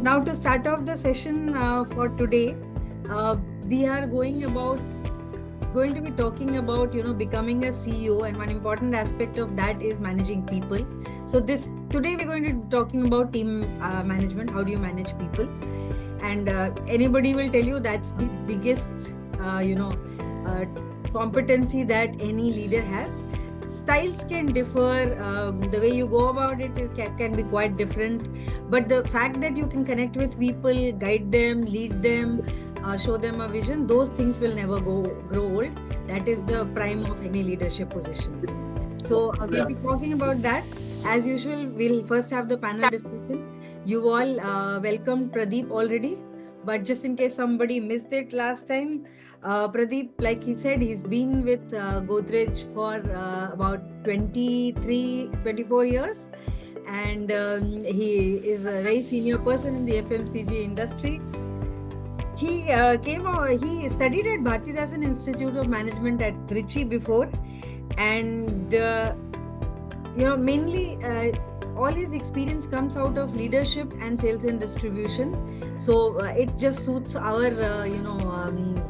now to start off the session for today, we are going to be talking about becoming a CEO, and one important aspect of that is managing people. So today we're going to be talking about team management. How do you manage people? And anybody will tell you that's the biggest competency that any leader has. Styles can differ, the way you go about it can be quite different, but the fact that you can connect with people, guide them, lead them, show them a vision, those things will never grow old. That is the prime of any leadership position. So we'll be talking about that. As usual, we'll first have the panel discussion. You all welcomed Pradeep already, but just in case somebody missed it last time, Pradeep, like he said, he's been with Godrej for about 24 years, and he is a very senior person in the FMCG industry. He he studied at Bharatidasan Institute of Management at Trichy before, and mainly all his experience comes out of leadership and sales and distribution. So it just suits our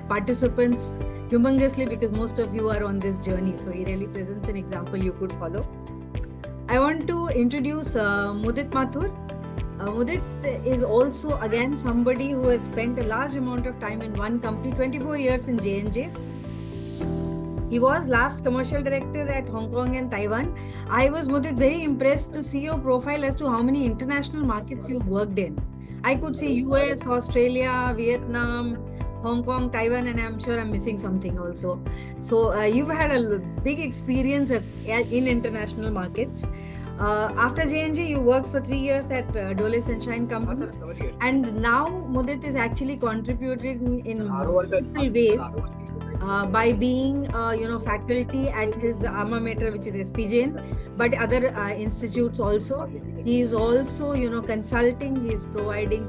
participants humongously, because most of you are on this journey. So he really presents an example you could follow. I want to introduce Mudit Mathur. Mudit is also again somebody who has spent a large amount of time in one company, 24 years in J&J. He was last commercial director at Hong Kong and Taiwan. I was, Mudit, very impressed to see your profile as to how many international markets you've worked in. I could see US, Australia, Vietnam, Hong Kong, Taiwan, and I'm sure I'm missing something also. So you've had a big experience in international markets. After J&J, you worked for 3 years at Dole Sunshine Company. And now Mudit is actually contributing in multiple ways. By being faculty at his alma mater, which is SP Jain, but other institutes also. He is also consulting. He is providing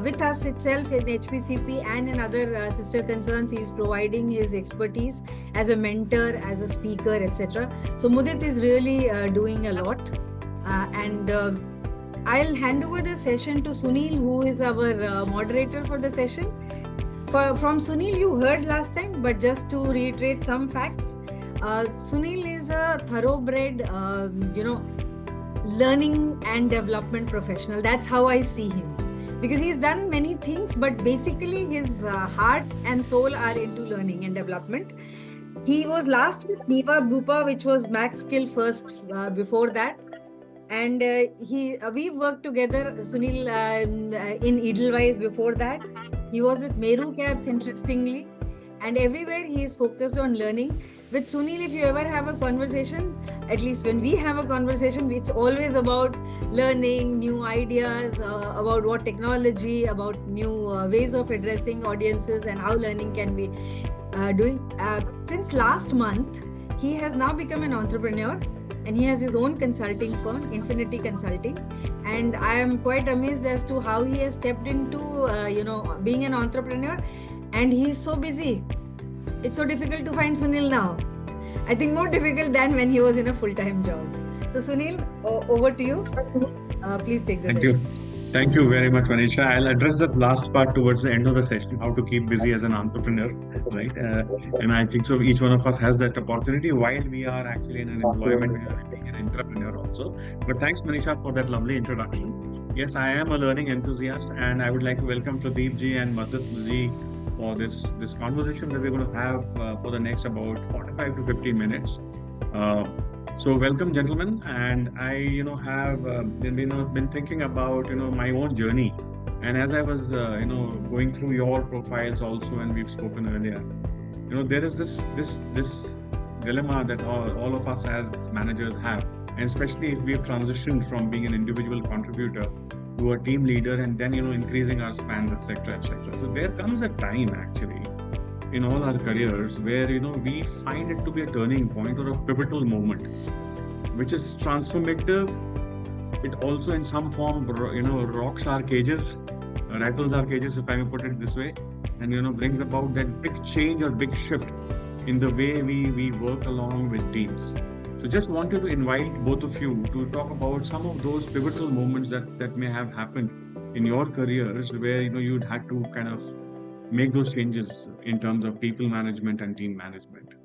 with us itself in HPCP and in other sister concerns. He is providing his expertise as a mentor, as a speaker, etc. So Mudit is really doing a lot, and I'll hand over the session to Sunil, who is our moderator for the session. From Sunil, you heard last time, but just to reiterate some facts, Sunil is a thoroughbred, learning and development professional. That's how I see him, because he's done many things, but basically his heart and soul are into learning and development. He was last with Niva Bhupa, which was Max Skill first before that. And we worked together, Sunil, in Edelweiss before that. He was with Meru Cabs, interestingly, and everywhere he is focused on learning. With Sunil, if you ever have a conversation, at least when we have a conversation, it's always about learning, new ideas, about what technology, about new ways of addressing audiences and how learning can be doing. Since last month, he has now become an entrepreneur. And he has his own consulting firm, Infinity Consulting. And I am quite amazed as to how he has stepped into, being an entrepreneur. And he is so busy. It's so difficult to find Sunil now. I think more difficult than when he was in a full-time job. So Sunil, over to you. Please take the session. Thank you very much, Manisha. I'll address that last part towards the end of the session, how to keep busy as an entrepreneur, right? And I think so each one of us has that opportunity while we are actually in an employment, we are being an entrepreneur also. But thanks, Manisha, for that lovely introduction. Yes, I am a learning enthusiast, and I would like to welcome Pradeep ji and Madhut ji for this conversation that we're going to have for the next about 45 to 50 minutes. So welcome, gentlemen, and I, have been thinking about my own journey, and as I was going through your profiles also, and we've spoken earlier, there is this dilemma that all of us as managers have, and especially if we've transitioned from being an individual contributor to a team leader, and then increasing our span, etc., etc. So there comes a time actually in all our careers where we find it to be a turning point or a pivotal moment, which is transformative. It also in some form rocks our cages, rattles our cages, if I may put it this way, and brings about that big change or big shift in the way we work along with teams. So just wanted to invite both of you to talk about some of those pivotal moments that may have happened in your careers where you'd had to kind of make those changes in terms of people management and team management?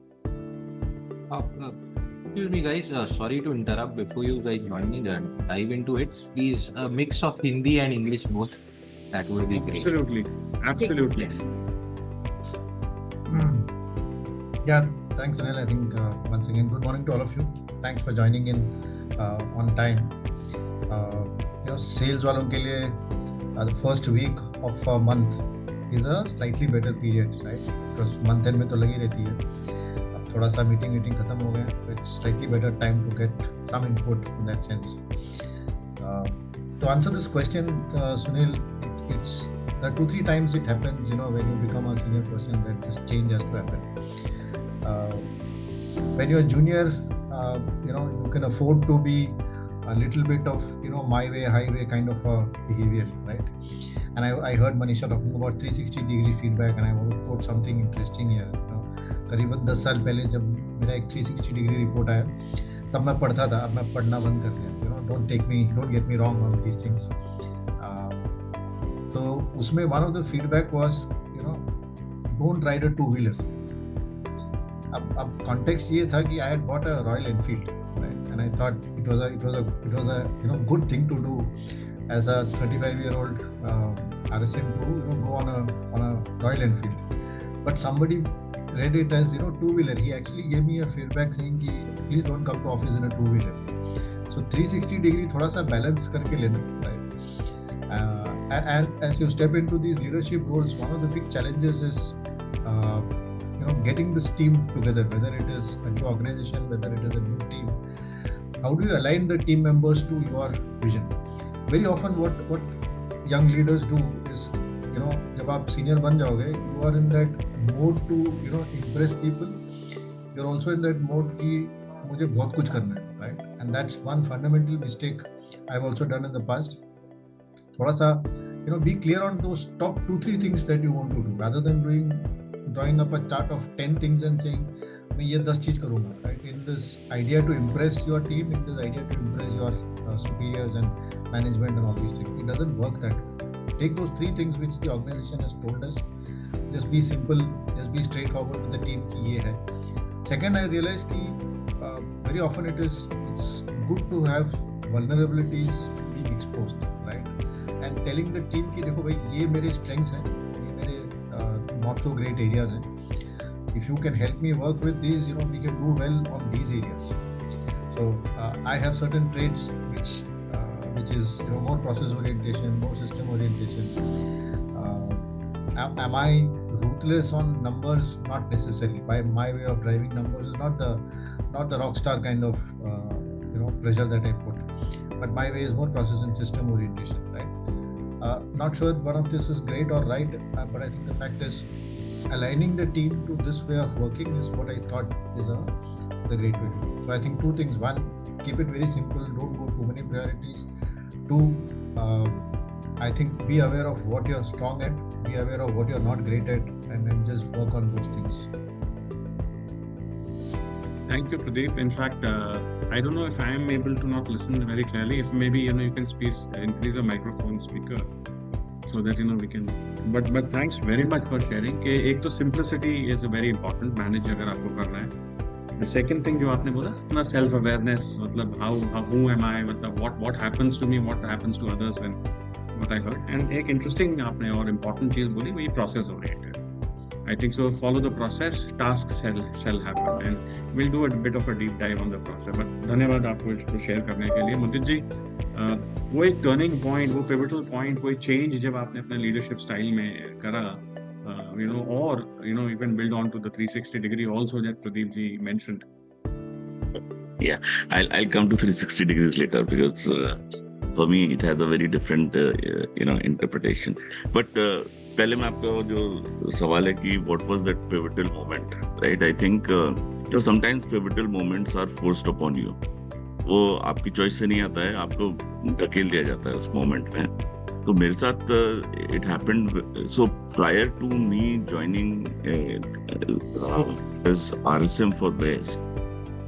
Excuse me, guys. Sorry to interrupt. Before you guys join me, dive into it. Please, a mix of Hindi and English both. That would be great. Absolutely. Yes. Yeah, thanks, Sunil. I think once again, good morning to all of you. Thanks for joining in on time. Sales वालों के लिए the first week of a month is a slightly better period, right? Because month end में तो लगी रहती है. अब थोड़ा सा मीटिंग खत्म हो गया, so it's slightly better time to get some input in that sense. To answer this question, Sunil, it's there are 2-3 times it happens, when you become a senior person that this change has to happen. When you're junior, you can afford to be a little bit of, my way, highway kind of a behavior, right? And I heard Manisha talking about 360-degree feedback, and I want to quote something interesting here. करीबन 10 साल पहले जब मेरा एक 360-degree report आया, तब मैं पढ़ता था, अब मैं पढ़ना बंद कर दिया. Don't get me wrong on these things. तो उसमें one of the feedback was, don't ride a two-wheeler. अब context ये था कि I had bought a Royal Enfield, right? And I thought it was a good thing to do as a 35-year-old RSM to go on a Royal Enfield. But somebody read it as two-wheeler. He actually gave me a feedback saying कि please don't come to office in a two-wheeler. So 360-degree थोड़ा सा balance करके लेना, right? And as you step into these leadership roles, one of the big challenges is getting this team together, whether it is a new organization, whether it is a new team. How do you align the team members to your vision? Very often what young leaders do is, जब आप senior बन जाओगे, you are in that mode to impress people. You're also in that mode कि मुझे बहुत कुछ करना है, right? And that's one fundamental mistake I've also done in the past. थोड़ा सा be clear on those top 2-3 things that you want to do, rather than drawing up a chart of 10 things and saying मैं ये 10 चीज करूँगा, right? In this idea to impress your team, in this idea to impress your superiors and management and all these things, it doesn't work that way. Take those 3 things which the organization has told us. Just be simple, just be straightforward with the team कि ये है. Second, I realized कि very often it's good to have vulnerabilities being exposed, right? And telling the team कि देखो भाई ये मेरे strengths हैं, ये मेरे not so great areas हैं. If you can help me work with these, we can do well on these areas. So I have certain traits which is more process orientation, more system orientation. Am I ruthless on numbers? Not necessarily. My way of driving numbers is not the rock star kind of pressure that I put. But my way is more process and system orientation, right? Not sure one of this is great or right, but I think the fact is aligning the team to this way of working is what I thought is the great way to do. So I think 2 things. 1, keep it very simple. Don't go too many priorities. 2, I think be aware of what you're strong at, be aware of what you're not great at, and then just work on those things. Thank you, Pradeep. In fact, I don't know if I am able to not listen very clearly. If maybe you can increase the microphone speaker so that we can. But thanks very much for sharing. कि एक तो simplicity is a very important manage अगर आपको करना है. The second thing जो आपने बोला अपना self awareness, मतलब who am I, मतलब what happens to me, what happens to others when what I heard. And एक interesting आपने और important चीज बोली वही process oriented. I think so. Follow the process. Tasks shall happen, and we'll do a bit of a deep dive on the process. But धन्यवाद आपको इसको share करने के लिए. मुदित जी, वो एक turning point, वो pivotal point, कोई change जब आपने अपने leadership style में करा, or you can build on to the 360-degree also that Pradeep ji mentioned. Yeah, I'll come to 360 degrees later because for me it has a very different interpretation. But पहले मैं आपका जो सवाल है कि what was that pivotal moment, right? I think sometimes pivotal moments are forced upon you. वो आपकी choice से नहीं आता है, आपको धकेल दिया जाता है उस मोमेंट में. तो मेरे साथ it happened. So prior to me joining as RSM for West,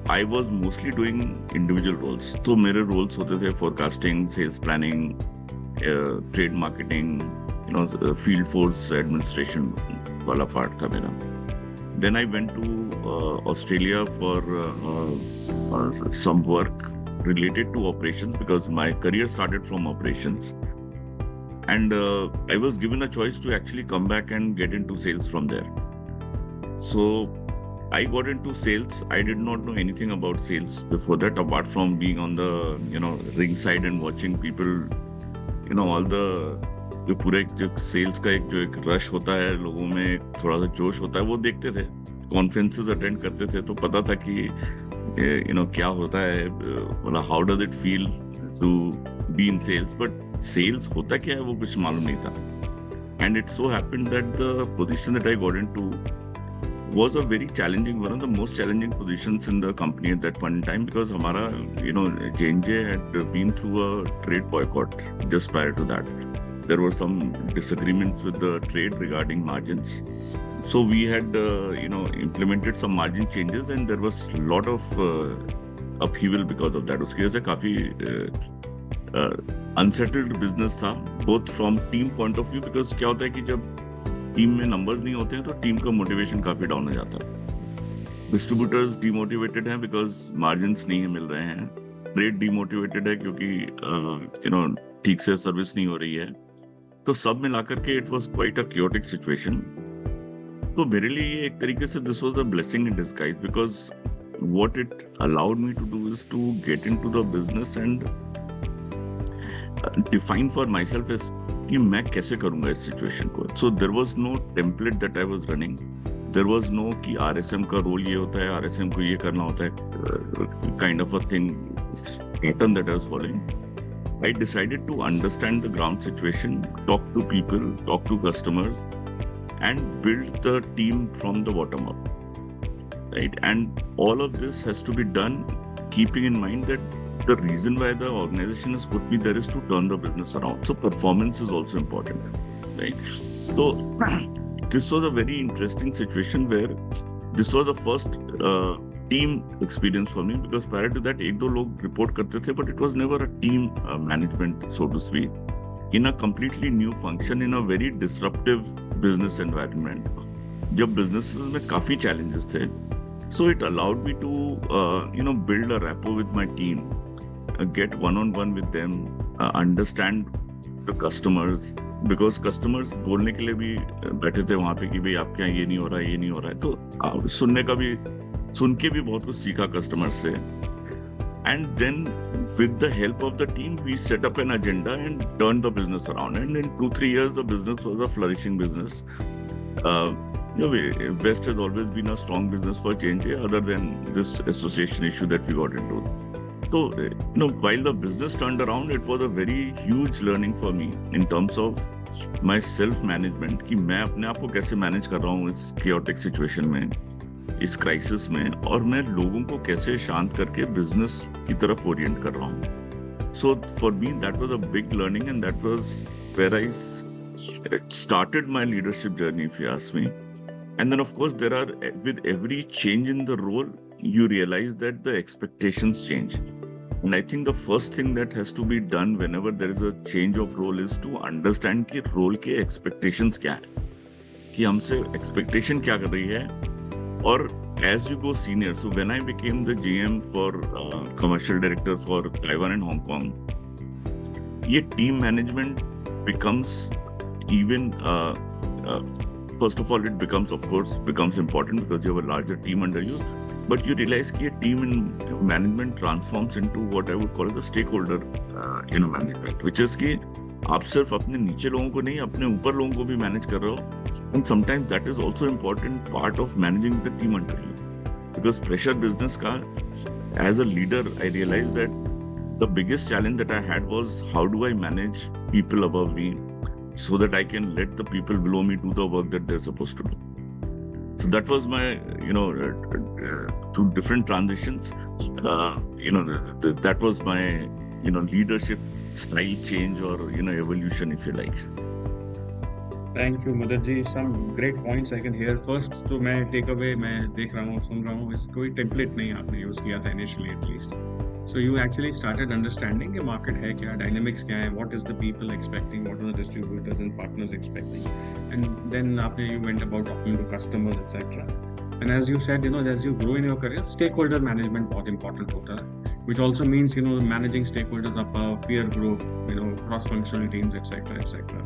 I was mostly doing individual roles. तो मेरे roles होते थे forecasting, sales planning, trade marketing, field force administration wala part tha mera. Then I went to Australia for some work related to operations, because my career started from operations. And I was given a choice to actually come back and get into sales from there. So I got into sales. I did not know anything about sales before that, apart from being on the ringside and watching people, all the जो पूरे जो sales का एक rush होता है, लोगों में थोड़ा सा जोश होता है, वो देखते थे, कॉन्फ्रेंसेस अटेंड करते थे, तो पता था कि क्या होता है, मतलब how does it feel to be in sales, but sales होता क्या है वो कुछ मालूम नहीं था. And it so happened that the position that I got into was a very challenging, one of the most challenging positions in the company at that point in time, because हमारा J&J had been through a trade boycott just prior to that. There were some disagreements with the trade regarding margins. So we had implemented some margin changes, and there was a lot of upheaval because of that. उसकी वजह से काफी unsettled business था, both from team point of view, because क्या होता है कि जब टीम में नंबर्स नहीं होते हैं तो टीम का मोटिवेशन काफी डाउन हो जाता है. डिस्ट्रीब्यूटर्स डिमोटिवेटेड हैं बिकॉज मार्जिन्स नहीं मिल रहे हैं. ट्रेड डिमोटिवेटेड है क्योंकि ठीक से सर्विस नहीं हो रही है. तो सब मिलाकर के it was quite a chaotic situation. तो मेरे लिए ये एक तरीके से this was a blessing in disguise, because what it allowed me to do is to get into the business and define for myself as कि मैं कैसे करूंगा इस सिचुएशन को. So there was no template that I was running. There was no कि RSM का role ये होता है, आरएसएम को ये करना होता है, kind of a thing pattern that I was following. I decided to understand the ground situation, talk to people, talk to customers, and build the team from the bottom up. Right? And all of this has to be done keeping in mind that the reason why the organization is put me there is to turn the business around. So performance is also important. Right? So this was a very interesting situation where this was the first team experience for me, because prior to that एक दो लोग report करते थे, but it was never a team management, so to speak, in a completely new function, in a very disruptive business environment. जब businesses में काफी challenges थे, so it allowed me to build a rapport with my team, get one-on-one with them, understand the customers, because customers बोलने के लिए भी बैठे थे वहाँ पे कि भाई आपके यहाँ ये नहीं हो रहा है, ये नहीं हो रहा है. तो सुनने का भी, सुन के भी बहुत कुछ सीखा कस्टमर से. And then with the help of the team we set up an agenda and turn the business around. And in 2-3 years the business was a flourishing business. West has always been a strong business for J&J, other than this association issue that we got into. So while the business turned around, it was a very huge learning for me in terms of my self management, कि मैं अपने आप को कैसे manage कर रहा हूँ इस chaotic situation में, इस क्राइसिस में, और मैं लोगों को कैसे शांत करके बिजनेस की तरफ ओरिएंट कर रहा हूँ. So for me that was a big learning, and that was where I started my leadership journey, if you ask me. And then of course there are, with every change in the role you realize that the expectations change. And I think the first thing that has to be done whenever there is a change of role is to understand कि role के expectations क्या है, कि हमसे expectation क्या कर रही है. Or as you go senior, so when I became the GM for commercial director for Taiwan and Hong Kong, ये team management becomes even first of all, it becomes, of course, becomes important because you have a larger team under you. But you realize कि team in management transforms into what I would call the stakeholder management, which is कि आप सिर्फ अपने नीचे लोगों को नहीं, अपने ऊपर लोगों को भी मैनेज कर रहे हो. And sometimes that is also important part of managing the team under you. Because pressure business का, as a leader, I realized that the biggest challenge that I had was how do I manage people above me so that I can let the people below me do the work that they're supposed to do. So that was my, through different transitions, that was my, leadership style change or, evolution, if you like. Thank you मदद ji, some great points I can hear. First तो मैं take away मैं देख रहा हूँ, सुन रहा हूँ, इस कोई टेम्पलेट नहीं आपने यूज किया था initially at least. So you actually started understanding कि मार्केट है क्या, डायनेमिक्स क्या है, what is the people expecting, what are the distributors and partners expecting, and then आपने you went about talking to customers etcetera. And as you said, as you grow in your career, stakeholder management बहुत important होता है, which also means managing stakeholders above, peer group, cross functional teams, etc.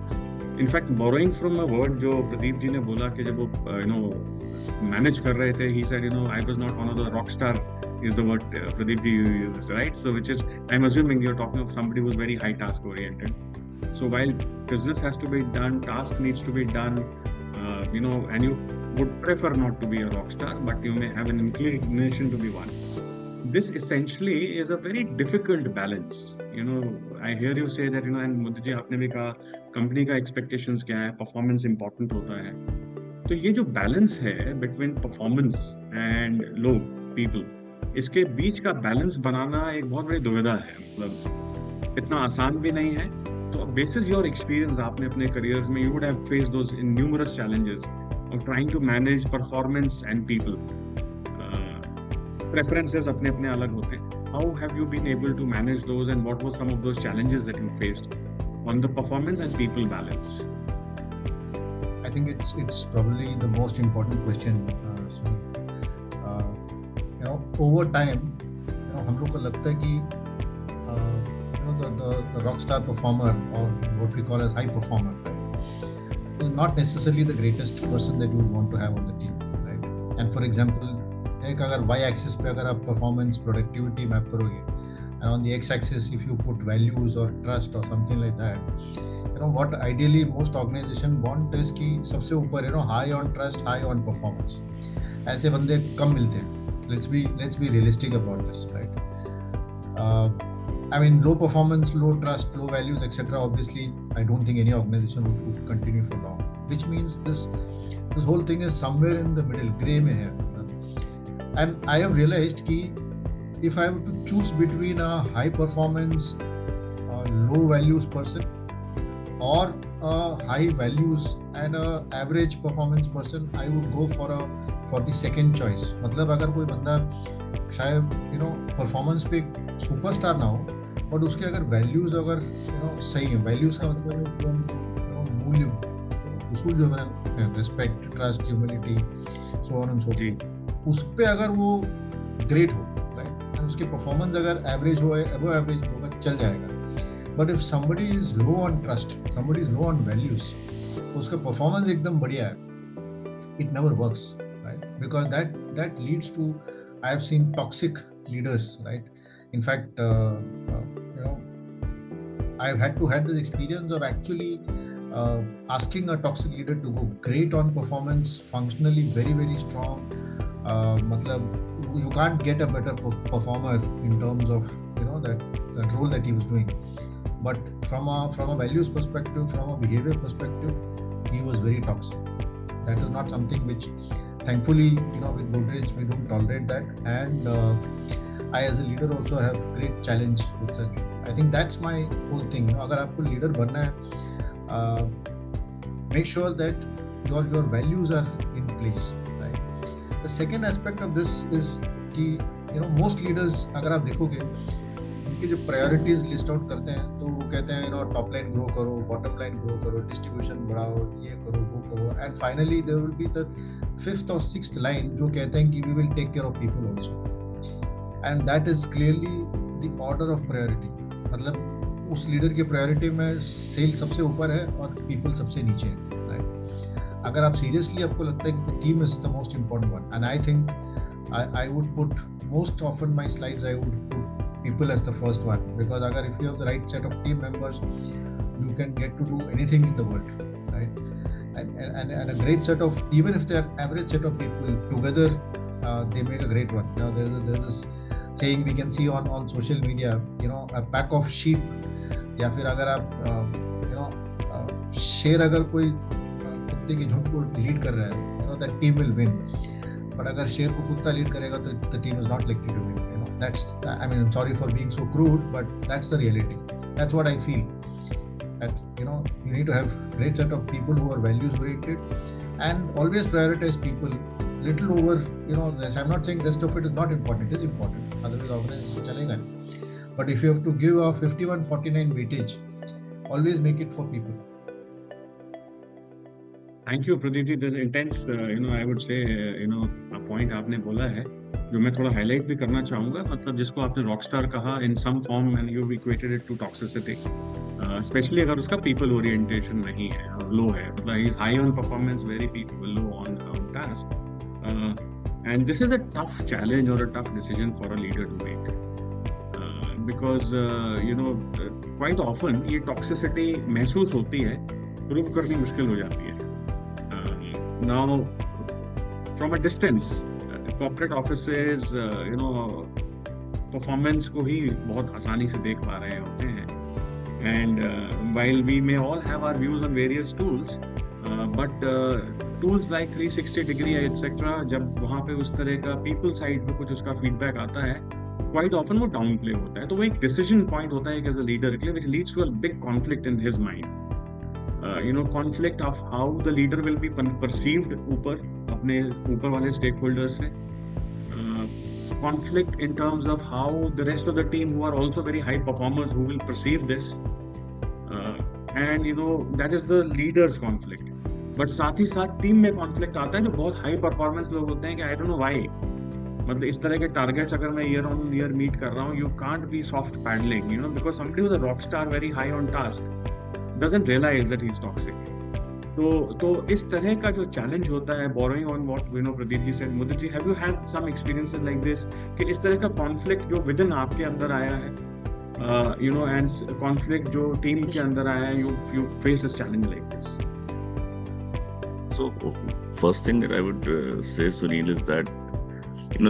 In fact, borrowing from a word जो प्रदीप जी ने बोला कि जब वो manage कर रहे थे, he said I was not one of the rock star is the word Pradeep ji used, right? So which is, I'm assuming you're talking of somebody who's very high task oriented. So while business has to be done, task needs to be done, and you would prefer not to be a rock star, but you may have an inclination to be one. This essentially is a very difficult balance. I hear you say that, and Mudit ji आपने भी कहा company का expectations क्या है, performance important होता है। तो ये जो balance है between performance and लोग, people, इसके बीच का balance बनाना एक बहुत बड़ी दुविधा है। मतलब इतना आसान भी नहीं है। तो basis your experience, आपने अपने careers में you would have faced those numerous challenges of trying to manage performance and people. Preferences अपने अपने अलग होते हैं. How have you been able to manage those, and what were some of those challenges that you faced on the performance and people balance? I think it's probably the most important question. Over time, हम लोग को लगता है कि the rock star performer, or what we call as high performer, right, is not necessarily the greatest person that you would want to have on the team, right? And for example, एक अगर y axis पे अगर आप performance productivity map करोगे, and on the x axis if you put values or trust or something like that, what ideally most organization want is कि सबसे ऊपर high on trust, high on performance. ऐसे बंदे कम मिलते हैं. Let's be realistic about this, right? I mean, low performance, low trust, low values, etc. Obviously, I don't think any organization would continue for long. Which means this whole thing is somewhere in the middle, gray में है. And I have realized that if I have to choose between a high performance, low values person, or a high values and a average performance person, I would go for the second choice. मतलब अगर कोई बंदा शायद performance पे superstar ना हो, but उसके अगर values अगर सही है, values का मतलब मूल्य, उसूल जो है, respect, trust, humility, so on and so forth, उस पे अगर वो ग्रेट हो, राइट, एंड उसकी परफॉर्मेंस अगर एवरेज हो, अबव एवरेज होगा, चल जाएगा। But if somebody is low on trust, somebody is low on values, तो उसका परफॉर्मेंस एकदम बढ़िया है, it never works, right, because that leads to, I have seen toxic leaders, right. In fact, I've had this experience of actually asking a toxic leader to go great on performance, functionally very, very strong. You can't get a better performer in terms of that role that he was doing. But from a values perspective, from a behavior perspective, he was very toxic. That is not something which, thankfully, with Godrej we don't tolerate that. And I as a leader also have great challenge with such. I think that's my whole thing. अगर आपको leader बनना है, make sure that your values are in place, right? The second aspect of this is कि most leaders, अगर आप देखोगे, उनकी जो priorities list out करते हैं, तो वो कहते हैं top line grow करो, bottom line grow करो, distribution बढ़ाओ, ये करो, वो करो, and finally there will be the fifth or sixth line जो कहते हैं कि we will take care of people also. And that is clearly the order of priority. मतलब उस लीडर की प्रायोरिटी में सेल सबसे ऊपर है और पीपल सबसे नीचे है, राइट। अगर आप सीरियसली आपको लगता है कि the team is the most important one, and I think I would put most of my slides, I would put people as the first one, because अगर if you have the right set of team members, you can get to do anything in the world, right. And a great set of, even if they are average set of people together, they make a great one. There's this saying we can see on social media, a pack of sheep, या फिर अगर आप शेर अगर कोई कुत्ते के झुंड को लीड कर रहा है, that team will win. But अगर शेर को कुत्ता लीड करेगा तो the team is not likely to win. That's, I mean, I'm sorry for being so crude, but that's the reality. That's what I feel. That's, you need to have great set of people who are values oriented and always prioritize people little over, this. I'm not saying rest of it is not important. It is important. Otherwise, organization chalega. But if you have to give a 51-49 weightage, always make it for people. Thank you, Pradeep ji. There's intense, I would say, a point आपने बोला है जो मैं थोड़ा highlight भी करना चाहूँगा, मतलब जिसको आपने रॉकस्टार कहा in some form and you equated it to toxicity, especially अगर उसका people orientation नहीं है और low है, मतलब he is high on performance, very low on task, and this is a tough challenge or a tough decision for a leader to make, because quite often ये toxicity महसूस होती है, prove करनी मुश्किल हो जाती है. Now, from a distance, corporate offices, performance को ही बहुत आसानी से देख पा रहे होते हैं. And while we may all have our views on various tools, but tools like 360 degree etc. जब वहाँ पे उस तरह का people side पे कुछ उसका feedback आता है, quite often वो down play होता है. तो वो एक decision point होता है as a leader के लिए, which leads to a big conflict in his mind. Conflict of how the leader will be perceived अपने ऊपर वाले stakeholders से, conflict in terms of how the rest of the team who are also very high performers who will perceive this, and that is the leader's conflict. But साथ ही साथ team में conflict आता है जो बहुत high performance लोग होते हैं कि I don't know why, मतलब इस तरह के targets अगर मैं year on year meet कर रहा हूँ, you can't be soft paddling, because somebody who's a rock star very high on task doesn't realize that he's toxic. तो इस तरह का जो challenge होता है, borrowing on what Pradeep ji said, Mudit ji, have you had some experiences like this कि इस तरह का conflict जो within आपके अंदर आया है, and conflict जो team के अंदर आया है, you face this challenge like this? So first thing that I would say, Sunil, is that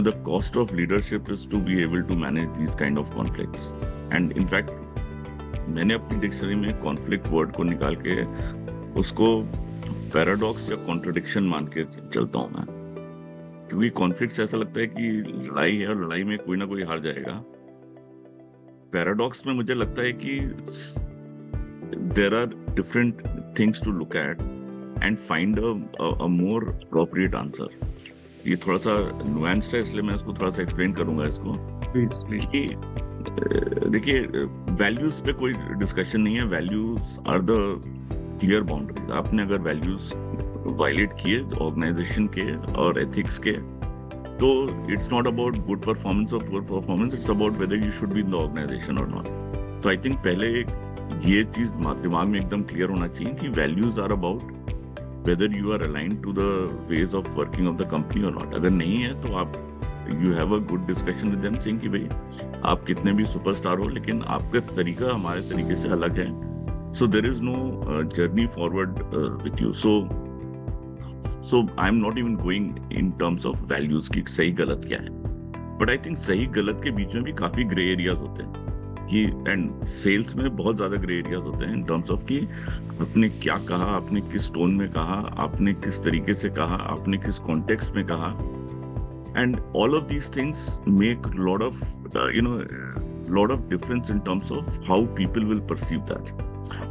the cost of leadership is to be able to manage these kind of conflicts. And in fact, मैंने अपनी dictionary में conflict word को निकाल के उसको paradox या contradiction मान के चलता हूँ मैं, क्योंकि कॉन्फ्लिक्ट ऐसा लगता है कि लड़ाई है और लड़ाई में कोई ना कोई हार जाएगा. पैराडॉक्स में मुझे लगता है कि there are different things to look at and find a more appropriate answer. ये थोड़ा सा नुआंस्ड है, इसलिए मैं इसको थोड़ा सा एक्सप्लेन करूंगा इसको. Please. देखिए, वैल्यूज पे कोई डिस्कशन नहीं है. Values are the clear boundaries. आपने अगर वैल्यूज वायलेट किए ऑर्गेनाइजेशन के और एथिक्स के, तो it's not about good performance और poor performance, it's about whether you should be in the organisation और नॉट. तो आई थिंक पहले ये चीज दिमाग में एकदम क्लियर होना चाहिए कि values are about whether you are aligned to the ways of working of the company और नॉट. अगर नहीं है तो आप you have a good discussion with them saying कि भाई आप कितने भी सुपरस्टार हो, लेकिन आपका तरीका हमारे तरीके से अलग है. So there is no journey forward with you. So I'm not even going in terms of values की सही गलत क्या है. But I think सही गलत के बीच में भी काफी ग्रे एरियाज होते हैं कि, एंड सेल्स में बहुत ज्यादा ग्रे एरियाज होते हैं इन टर्म्स ऑफ कि आपने क्या कहा, आपने किस टोन में कहा, आपने किस तरीके से कहा, आपने किस कॉन्टेक्स्ट में कहा. And all of these things make a lot of difference in terms of how people will perceive that.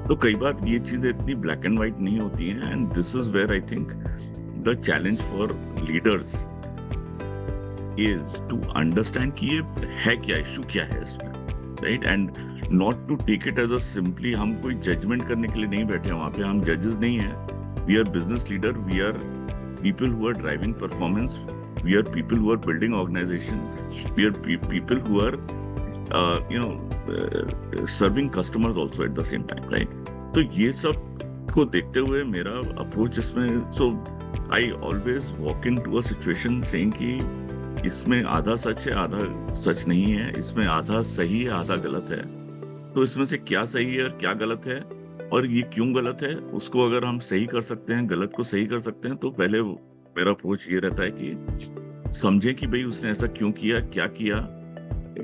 तो कई बार ये चीजें इतनी black and white नहीं होती हैं, and this is where I think the challenge for leaders is to understand कि ये है क्या, इशू क्या है इसमें, right? And not to take it as a simply हम कोई judgment करने के लिए नहीं बैठे हैं वहाँ पे, हम judges नहीं हैं. We are business leader, we are people who are driving performance. We are people who are building organization. We are people who are, serving customers also at the same time, right? तो ये सब को देखते हुए मेरा approach इसमें, so I always walk into a situation saying कि इसमें आधा सच है, आधा सच नहीं है, इसमें आधा सही है, आधा गलत है. तो इसमें से क्या सही है और क्या गलत है और ये क्यों गलत है, उसको अगर हम सही कर सकते हैं, गलत को सही कर सकते हैं, तो पहले मेरा अप्रोच ये रहता है कि समझे कि भाई उसने ऐसा क्यों किया, क्या किया,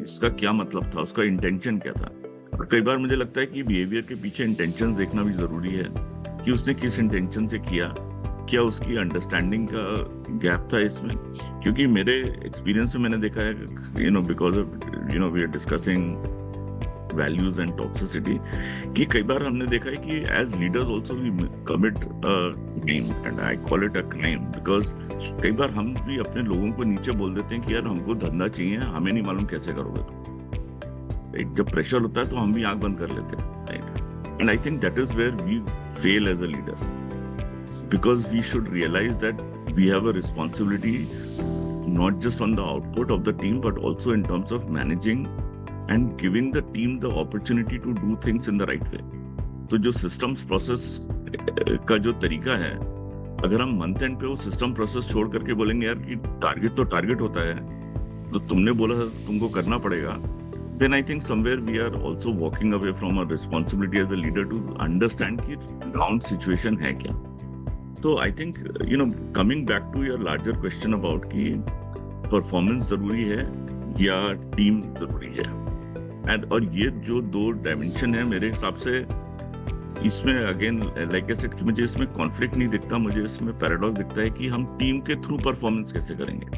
इसका क्या मतलब था, उसका इंटेंशन क्या था. और कई बार मुझे लगता है कि बिहेवियर के पीछे इंटेंशन देखना भी जरूरी है कि उसने किस इंटेंशन से किया, क्या उसकी अंडरस्टैंडिंग का गैप था इसमें. क्योंकि मेरे एक्सपीरियंस में मैंने देखा है, because of we are discussing values and toxicity कि कई बार हमने देखा है कि as leaders also we commit a crime and I call it a crime because कई बार हम भी अपने लोगों को नीचे बोल देते हैं कि यार हमको धंधा चाहिए, हमें नहीं मालूम कैसे करोगे तुम। जब प्रेशर होता है तो हम भी आंख बंद कर लेते हैं, right? And I think that is where we fail as a leader because we should realize that we have a responsibility not just on the output of the team but also in terms of managing and giving the team the opportunity to do things in the right way. तो जो systems process का जो तरीका है, अगर हम month and पे वो सिस्टम प्रोसेस छोड़ करके बोलेंगे यार कि टारगेट तो टारगेट होता है, तो तुमने बोला था तुमको करना पड़ेगा, then I think somewhere we are also walking away from our responsibility as a leader to understand कि ground situation है क्या. तो I think coming back to your larger question about कि परफॉर्मेंस जरूरी है या टीम जरूरी है, एंड और ये जो दो डायमेंशन है मेरे हिसाब से इसमें अगेन लाइक ऐसे मुझे इसमें कॉन्फ्लिक्ट नहीं दिखता, मुझे इसमें पैराडॉक्स दिखता है कि हम टीम के थ्रू परफॉर्मेंस कैसे करेंगे.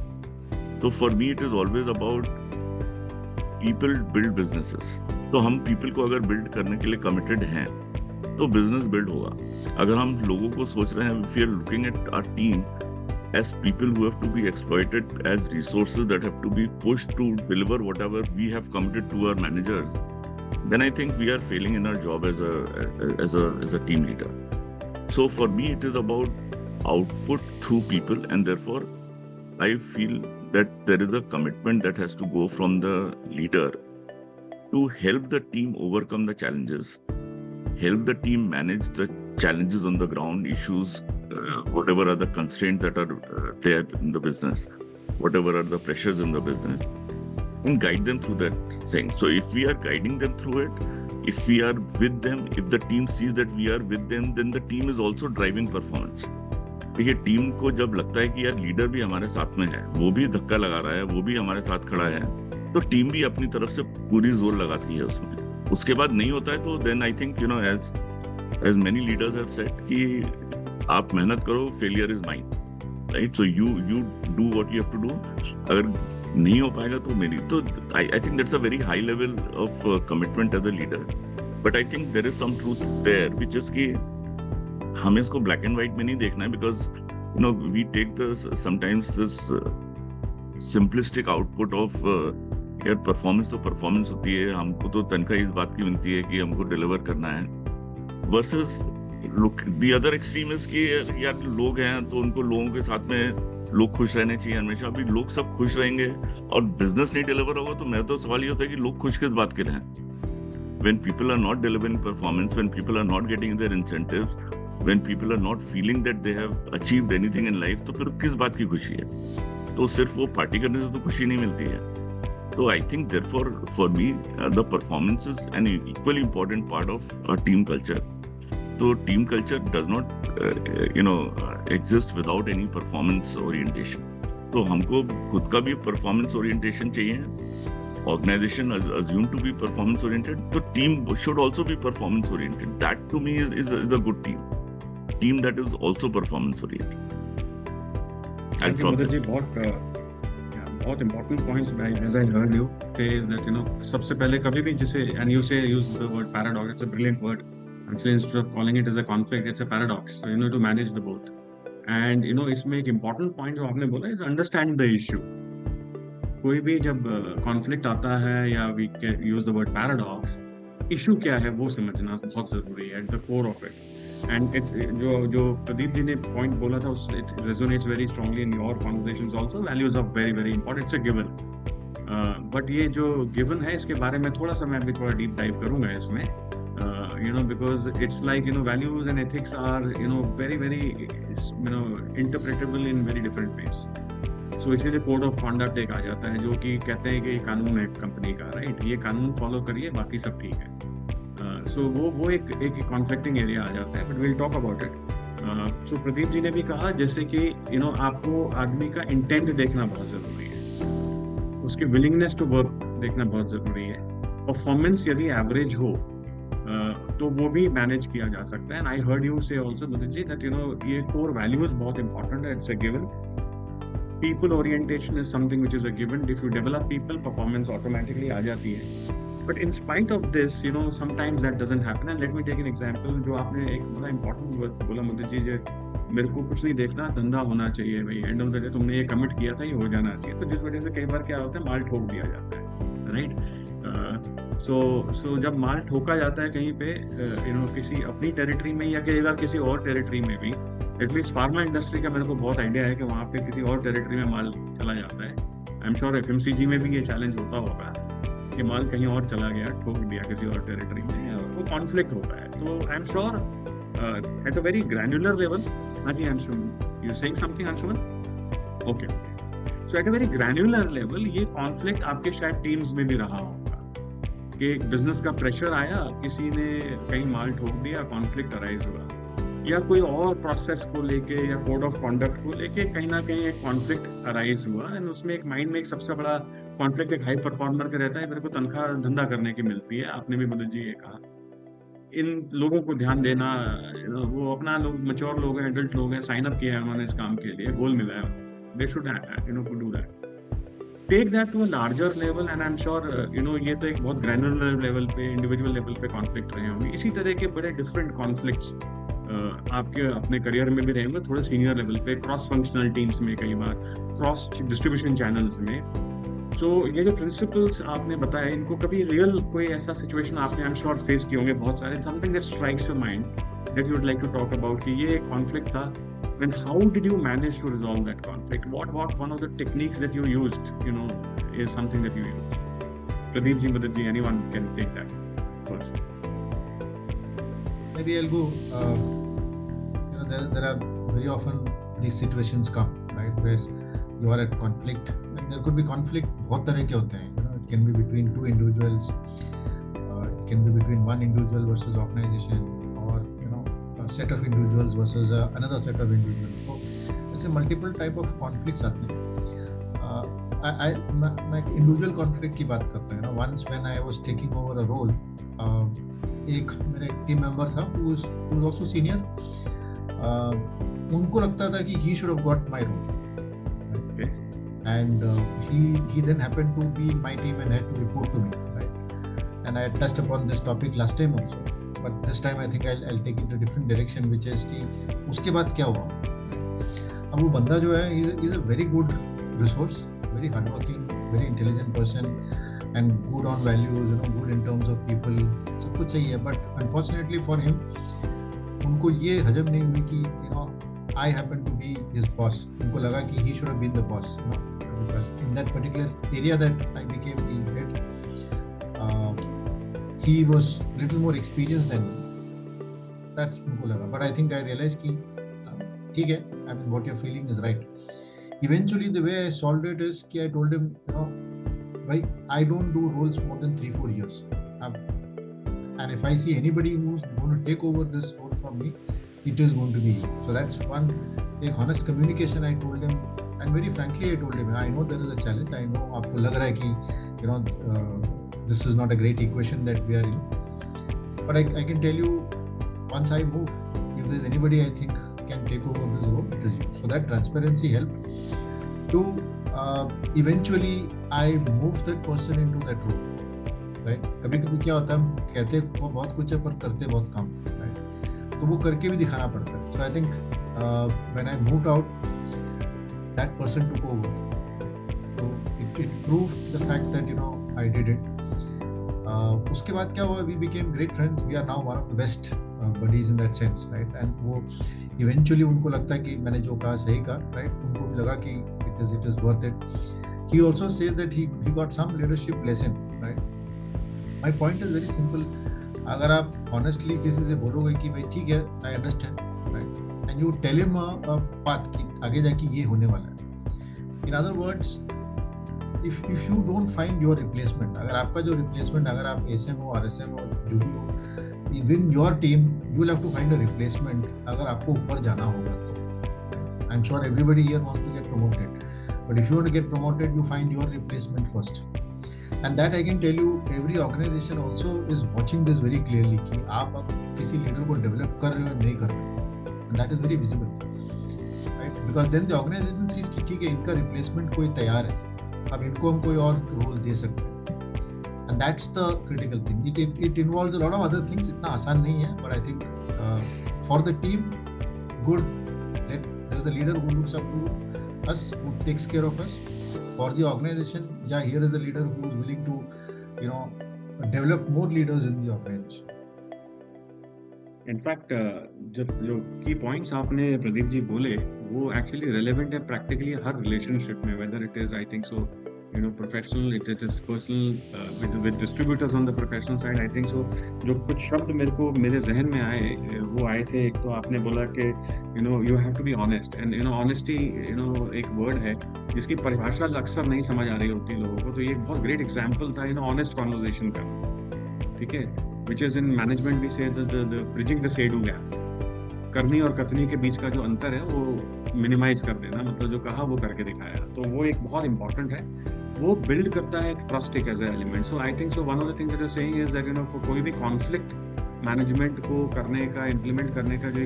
तो for me it is always about people build businesses. तो हम पीपल को अगर बिल्ड करने के लिए कमिटेड हैं तो बिजनेस बिल्ड होगा. अगर हम लोगों को सोच रहे हैं, if we are looking at our team as people who have to be exploited as resources that have to be pushed to deliver whatever we have committed to our managers, then I think we are failing in our job as a team leader. So for me, it is about output through people, and therefore I feel that there is a commitment that has to go from the leader to help the team overcome the challenges. Help the team manage the challenges on the ground, issues, whatever are the constraints that are there in the business, whatever are the pressures in the business, and guide them through that thing. So if we are guiding them through it, if we are with them, if the team sees that we are with them, then the team is also driving performance. देखिए team को जब लगता है कि यार leader भी हमारे साथ में है, वो भी धक्का लगा रहा है, वो भी हमारे साथ खड़ा है, तो टीम भी अपनी तरफ से पूरी जोर लगाती है उसमें. उसके बाद नहीं होता है तो then I think as many leaders have said कि आप मेहनत करो, failure is mine, right? So you do what you have to do. अगर नहीं हो पाएगा तो मेरी तो I think that's a very high level of commitment as a leader. But I think there is some truth there, which is कि हमें इसको black and white में नहीं देखना है, because we take sometimes this simplistic output of यार performance तो performance होती है, हमको तो तनख्वाह इस बात की मिलती है कि हमको डिलीवर करना है, versus the other extreme is कि यार लोग हैं तो उनको लोगों के साथ में लोग खुश रहने चाहिए हमेशा. अभी लोग सब खुश रहेंगे और बिजनेस नहीं डिलीवर होगा तो मेरा तो सवाल ये होता है कि लोग खुश किस बात के लिए हैं. When people are not delivering performance, when people are not getting their incentives, when people are not feeling that they have achieved anything in life, तो फिर किस बात की खुशी है? तो सिर्फ वो पार्टी करने से तो खुशी नहीं मिलती है. So I think therefore for me the performance is an equally important part of a team culture. So team culture does not exist without any performance orientation. तो हमको खुद का भी performance orientation चाहिए. Organization is assumed to be performance oriented, so team should also be performance oriented. That to me is a good team. Team that is also performance oriented. Thank you, Mother. बहुत important points as I heard you say that सबसे पहले कभी भी जिसे and you use the word paradox, it's a brilliant word. Actually instead of calling it as a conflict, it's a paradox. So to manage the both. And इसमें एक important point जो आपने बोला is understand the issue. कोई भी जब conflict आता है या we can use the word paradox, issue क्या है वो समझना बहुत जरूरी है at the core of it. And जो प्रदीप जी ने point बोला था, it resonates very strongly in your conversations also. Values are very very important. It's a given. But ये जो given है इसके बारे में थोड़ा सा मैं अभी थोड़ा deep dive करूँगा इसमें. Because it's like values and ethics are very very interpretable in very different ways. So इसीलिए code of conduct एक आ जाता है जो कि कहते हैं कि ये कानून है कंपनी का, राइट? ये कानून फॉलो करिए, बाकी सब ठीक है. सो वो एक कॉन्फ्लिक्टिंग एरिया आ जाता है, but will talk about it. So Pradeep ji ने भी कहा जैसे कि आपको आदमी का इंटेंट देखना बहुत जरूरी है, उसकी विलिंगनेस टू वर्क देखना बहुत जरूरी है. परफॉर्मेंस यदि एवरेज हो तो वो भी मैनेज किया जा सकता है. एंड आई हर्ड यू से आल्सो मुदित जी दैट ये कोर वैल्यूज बहुत इंपॉर्टेंट है. It's a given. People orientation is something which is a given. If you develop people, performance automatically आ जाती है. But in spite of this, you know, sometimes that doesn't happen. And let me take an example. जो आपने एक बड़ा important word बोला मुदित जी, मेरे को कुछ नहीं देखना, धंधा होना चाहिए भाई, एंड ऑफ द डे तुमने ये कमिट किया था, ये हो जाना चाहिए। तो जिस वजह से कई बार क्या होता है, माल ठोक दिया जाता है, राइट। सो जब माल ठोका जाता है कहीं पे, यू नो, किसी अपनी टेरिटरी में या कई बार किसी और टेरिटरी में भी, एटलीस्ट फार्मा इंडस्ट्री का मेरे को बहुत आइडिया है कि वहाँ पे किसी और टेरिटरी में माल चला जाता है। आई एम श्योर FMCG में भी ये चैलेंज होता होगा कि माल कहीं और चला गया, ठोक दिया किसी और टेरिटरी में, वो कॉन्फ्लिक्ट होता है। तो I am sure at a very granular level, हाँ जी Anshuman, you saying something Anshuman? Okay, so at a very granular level ये कॉन्फ्लिक्ट आपके शायद टीम्स में भी रहा होगा कि एक बिजनेस का प्रेशर आया, किसी ने कहीं माल ठोक दिया, कॉन्फ्लिक्ट अराइज हुआ, या कोई और प्रोसेस को लेके या कोड ऑफ कॉन्डक्ट को लेके कहीं ना कहीं एक कॉन्फ्लिक्ट अराइज हुआ, एंड उसमें एक माइंड में एक सबसे बड़ा कॉन्फ्लिक्ट एक हाई परफॉर्मर का रहता है, मेरे को तनख्वाह धंधा करने की मिलती है। आपने भी मुदित जी ये कहा, इन लोगों को ध्यान देना, वो अपना लोग मैच्योर लोग हैं, एडल्ट लोग हैं, साइन अप किया है उन्होंने इस काम के लिए, गोल मिला है, they should you know do that, take that to a larger level. And I am sure you know ये तो एक बहुत ग्रैन्युलर लेवल पे, इंडिविजुअल लेवल पे कॉन्फ्लिक्ट रहे होंगे। इसी तरह के बड़े डिफरेंट कॉन्फ्लिक्ट्स आपके अपने करियर में भी रहेंगे, थोड़े सीनियर लेवल पे, क्रॉस फंक्शनल टीम्स में, कई बार क्रॉस डिस्ट्रीब्यूशन चैनल्स में। तो ये जो प्रिंसिपल्स आपने बताए, इनको कभी रियल कोई ऐसा सिचुएशन आपने आई एम श्योर फेस किए होंगे बहुत सारे, something that strikes your mind that you would like to talk about, कि ये एक कॉन्फ्लिक्ट था, and how did you manage to resolve that conflict? What one of the techniques that you used, you know, is something that you used? Pradeep ji, Mudit ji, anyone can take that first. Maybe I'll go. You know, there are very often these situations come, right, where you are at conflict, and there could be conflict बहुत तरह के होते हैं. You know, it can be between two individuals, it can be between one individual versus organization, or you know, a set of individuals versus another set of individuals. So ऐसे multiple type of conflicts आते हैं. मैं individual conflict की बात करता हूँ. Once when I was taking over a role, एक मेरा टीम मेंबर था who was also senior. उनको लगता था कि he should have got my role. Okay. And he then happened to be in my team and had to report to me, right? And I had touched upon this topic last time also, but this time I think I'll take it a different direction, which is कि उसके बाद क्या हुआ. अब वो बंदा जो है, he is a very good resource, very hardworking, very intelligent person, and good on values, you know, good in terms of people, सब कुछ सही है. But unfortunately for him, उनको ये हजम नहीं हुई कि you know, I happen to be his boss. उनको लगा कि he should have been the boss, you know, because in that particular area that I became the head, he was little more experienced than me. That's उनको लगा. But I think I realized कि ठीक है, I mean what you're feeling is right. Eventually the way I solved it is कि I told him, you know, भाई, I don't do roles more than 3-4 years. And if I see anybody who's going to take over this role from me, it is going to be you. So that's one, एक honest communication I told him, and very frankly I told him, I know there is a challenge, I know आपको लग रहा है कि you know this is not a great equation that we are in, but I can tell you, once I move, if there's anybody I think can take over this role, it is you. So that transparency helped to eventually I moved that person into that role, right? कभी कभी क्या होता है, हम कहते वो बहुत कुछ है पर करते बहुत कम, right? तो वो करके भी दिखाना पड़ता है. So I think when I moved out, that person took over. So it proved the fact that you know I did it. उसके बाद क्या हुआ, we became great friends. We are now one of the best buddies in that sense, right? And वो eventually उनको लगता है कि मैंने जो कहा सही कहा, right? उनको भी लगा कि it is worth it. He also said that he got some leadership lesson, right? My point is very simple. अगर आप honestly किसी से बोलोगे कि भाई ठीक है, I understand, right? And you tell him a path कि आगे जाके ये होने वाला है. In other words, if you don't find your replacement, अगर आपका जो replacement, अगर आप SM हो, RSM हो, जो भी हो, within your team, you will have to find a replacement. अगर आपको ऊपर जाना होगा तो, I'm sure everybody here wants to get promoted, but if you want to get promoted, you find your replacement first. And that I can tell you, every organization also is watching this very clearly कि आप किसी leader को develop कर रहे हो नहीं कर रहे हो, and that is very visible, right? Because then the organization sees कि ठीक है, इनका replacement कोई तैयार है, अब इनको हम कोई और रोल दे सकते हैं, and and that's the critical thing. It involves a lot of other things. इतना आसान नहीं है, but I think for the team, good that there's a leader who looks up to us, who takes care of us. For the organization, yeah, here is a leader who is willing to, you know, develop more leaders in the organization. In fact जो की points आपने प्रदीप जी बोले वो actually relevant है practically हर relationship में, whether it is I think so you know professional, it is personal, with distributors on the professional side. I think सो जो कुछ शब्द मेरे जहन में आए वो आए थे, एक तो आपने बोला कि you know you have to be honest, and you know honesty you know एक वर्ड है जिसकी परिभाषा अक्सर नहीं समझ आ रही होती लोगों को। तो ये एक बहुत ग्रेट एग्जाम्पल था यू नो ऑनेस्ट कॉन्वर्सेशन का, ठीक है, which is in management we say the bridging the say-do gap, करनी और कथनी के बीच का जो अंतर है वो मिनिमाइज कर देना, मतलब जो कहा वो करके दिखाया, तो वो एक बहुत इंपॉर्टेंट है, वो बिल्ड करता है ट्रस्ट एक as element. So I think so one of the things that I am saying is that you know कोई भी कॉन्फ्लिक्ट मैनेजमेंट को करने का, इम्प्लीमेंट करने का जो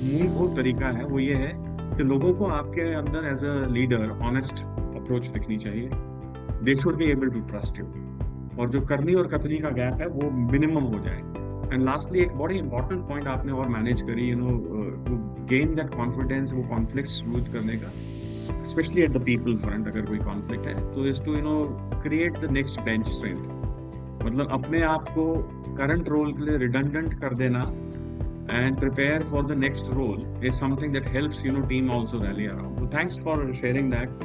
मूलभूत तरीका है वो ये है कि लोगों को आपके अंदर as a leader honest approach दिखनी चाहिए, they should be able to trust you, और जो करनी और कथनी का गैप है वो मिनिमम हो जाए। एंड लास्टली एक बड़ी इंपॉर्टेंट पॉइंट आपने और मैनेज करी, you know gain that confidence, वो कॉन्फ्लिक्ट यूज करने का, specially at the people front अगर कोई कॉन्फ्लिक्ट है तो is to you know create the next bench strength, मतलब अपने आप को करंट रोल के लिए रिडंडेंट कर देना and prepare for the next role is something that helps you know team also rally around. So thanks for sharing that.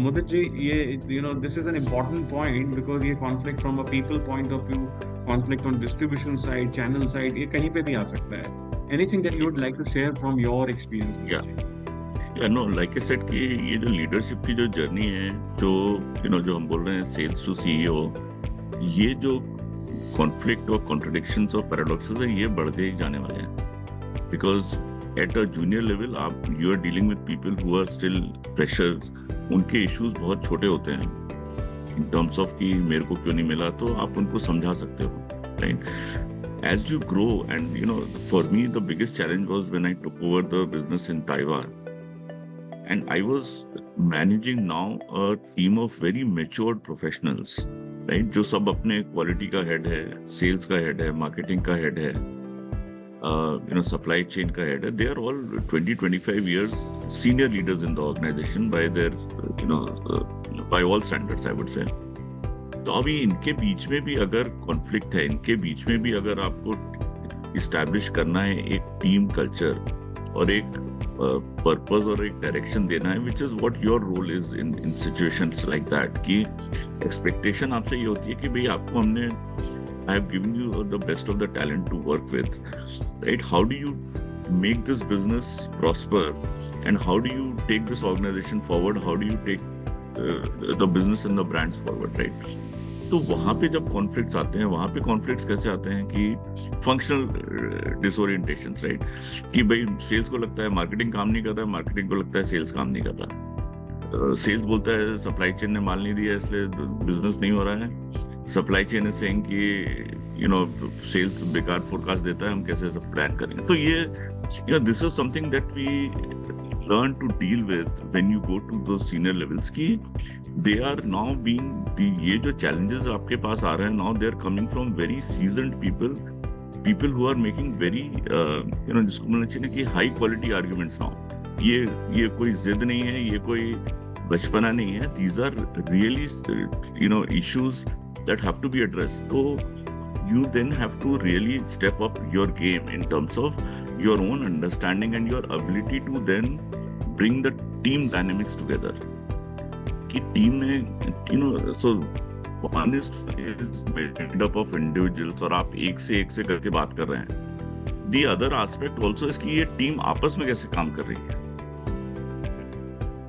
Mudit ji, ye you know this is an important point because ये conflict from a people point of view, conflict on distribution side, channel side, ये कहीं पे भी आ सकता है. Anything that you would like to share from your experience? Yeah, no, like I said कि ये जो leadership की जो journey है, जो you know जो हम बोल रहे हैं sales to CEO, ये जो कॉन्फ्लिक्ट और कॉन्ट्रडिक्शंस और पैराडॉक्सेस है, ये बढ़ते ही जाने वाले हैं, because at a junior level आप you are dealing with people who are still freshers, उनके इश्यूज बहुत छोटे होते हैं इन टर्म्स ऑफ कि मेरे को क्यों नहीं मिला, तो आप उनको समझा सकते हो, right? As you grow and you know for me the biggest challenge was when I took over the business in Taiwan and I was managing now a team of very matured professionals, right, जो सब अपने quality का head है, sales का head है, marketing का head है, you know supply chain का हेड है, they are all 20-25 years senior leaders in the organisation by their you know by all standards I would say. तो अभी इनके बीच में भी अगर कॉन्फ्लिक्ट है, इनके बीच में भी अगर आपको इस्टेब्लिश करना है एक टीम कल्चर और एक पर्पस और एक डायरेक्शन देना है, which is what your role is in situations like that, कि एक्सपेक्टेशन आपसे ये होती है कि भाई आपको हमने I have given you the best of the talent to work with, right? How do you make this business prosper and how do you take this organisation forward, how do you take the business and the brands forward, right? तो वहां पे जब conflicts आते हैं, वहां पे conflicts कैसे आते हैं कि फंक्शनल डिसओरिएंटेशंस, राइट? कि भाई सेल्स को लगता है मार्केटिंग काम नहीं करता है, मार्केटिंग को लगता है सेल्स काम नहीं कर रहा, सेल्स बोलता है सप्लाई चेन ने माल नहीं दिया इसलिए बिजनेस नहीं हो रहा है, सप्लाई चेन इज सेइंग कि यू नो सेल्स बेकार फोरकास्ट देता है, हम कैसे सब प्लान करेंगे। तो ये you know this is something that we learn to deal with when you go to those senior levels, ki they are now being ये जो challenges आपके पास आ रहे हैं now, they are coming from very seasoned people who are making very you know जिसको बोलना चाहिए कि high quality arguments now. ये कोई जिद नहीं है, ये कोई बचपना नहीं है, these are really you know issues that have to be addressed. So you then have to really step up your game in terms of your own understanding and your ability to then bring the team dynamics together. कि team में you know so one is made up of individuals और आप एक से करके बात कर रहे हैं. The other aspect also is कि ये team आपस में कैसे काम कर रही है.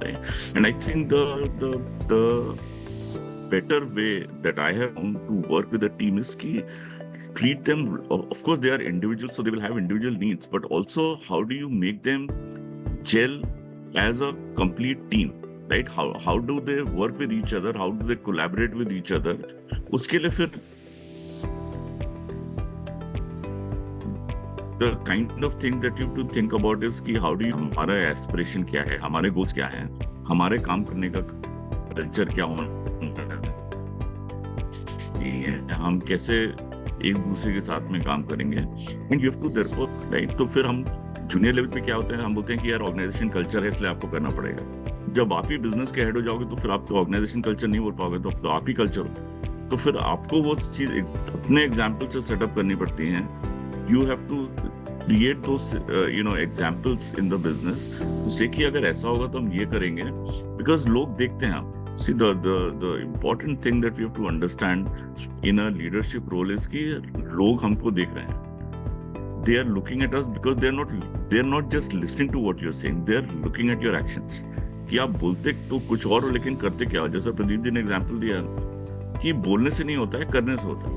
Right? And I think the better way that I have found to work with the team is कि treat them, of course they are individuals so they will have individual needs, but also how do you make them gel as a complete team, right? How do they work with each other, how do they collaborate with each other, uske liye fir the kind of thing that you have to think about is ki how do you hamara aspiration kya hai, hamare goals kya hain, hamare kaam karne ka culture kya hona, हैं, हम कैसे एक दूसरे के साथ में काम करेंगे, and you have to therefore, right. तो फिर हम जूनियर लेवल पे क्या होता है, हम बोलते हैं कि यार ऑर्गेनाइजेशन कल्चर है इसलिए आपको करना पड़ेगा। जब आप ही बिजनेस के हेड हो जाओगे तो फिर आप तो ऑर्गेनाइजेशन कल्चर नहीं बोल पाओगे, तो आप ही कल्चर हो। तो फिर आपको वो चीज अपने एग्जाम्पल से सेटअप करनी पड़ती है। You have to create those examples in the business, जिससे कि अगर ऐसा होगा तो हम ये करेंगे, बिकॉज लोग देखते हैं। आप see the important thing that we have to understand in a leadership role is कि लोग हमको देख रहे हैं, they are looking at us because they are not just listening to what you're saying, they are looking at your actions, कि आप बोलते तो कुछ और हो लेकिन करते क्या हो। जैसा प्रदीप जी ने एग्जांपल दिया कि बोलने से नहीं होता है, करने से होता है,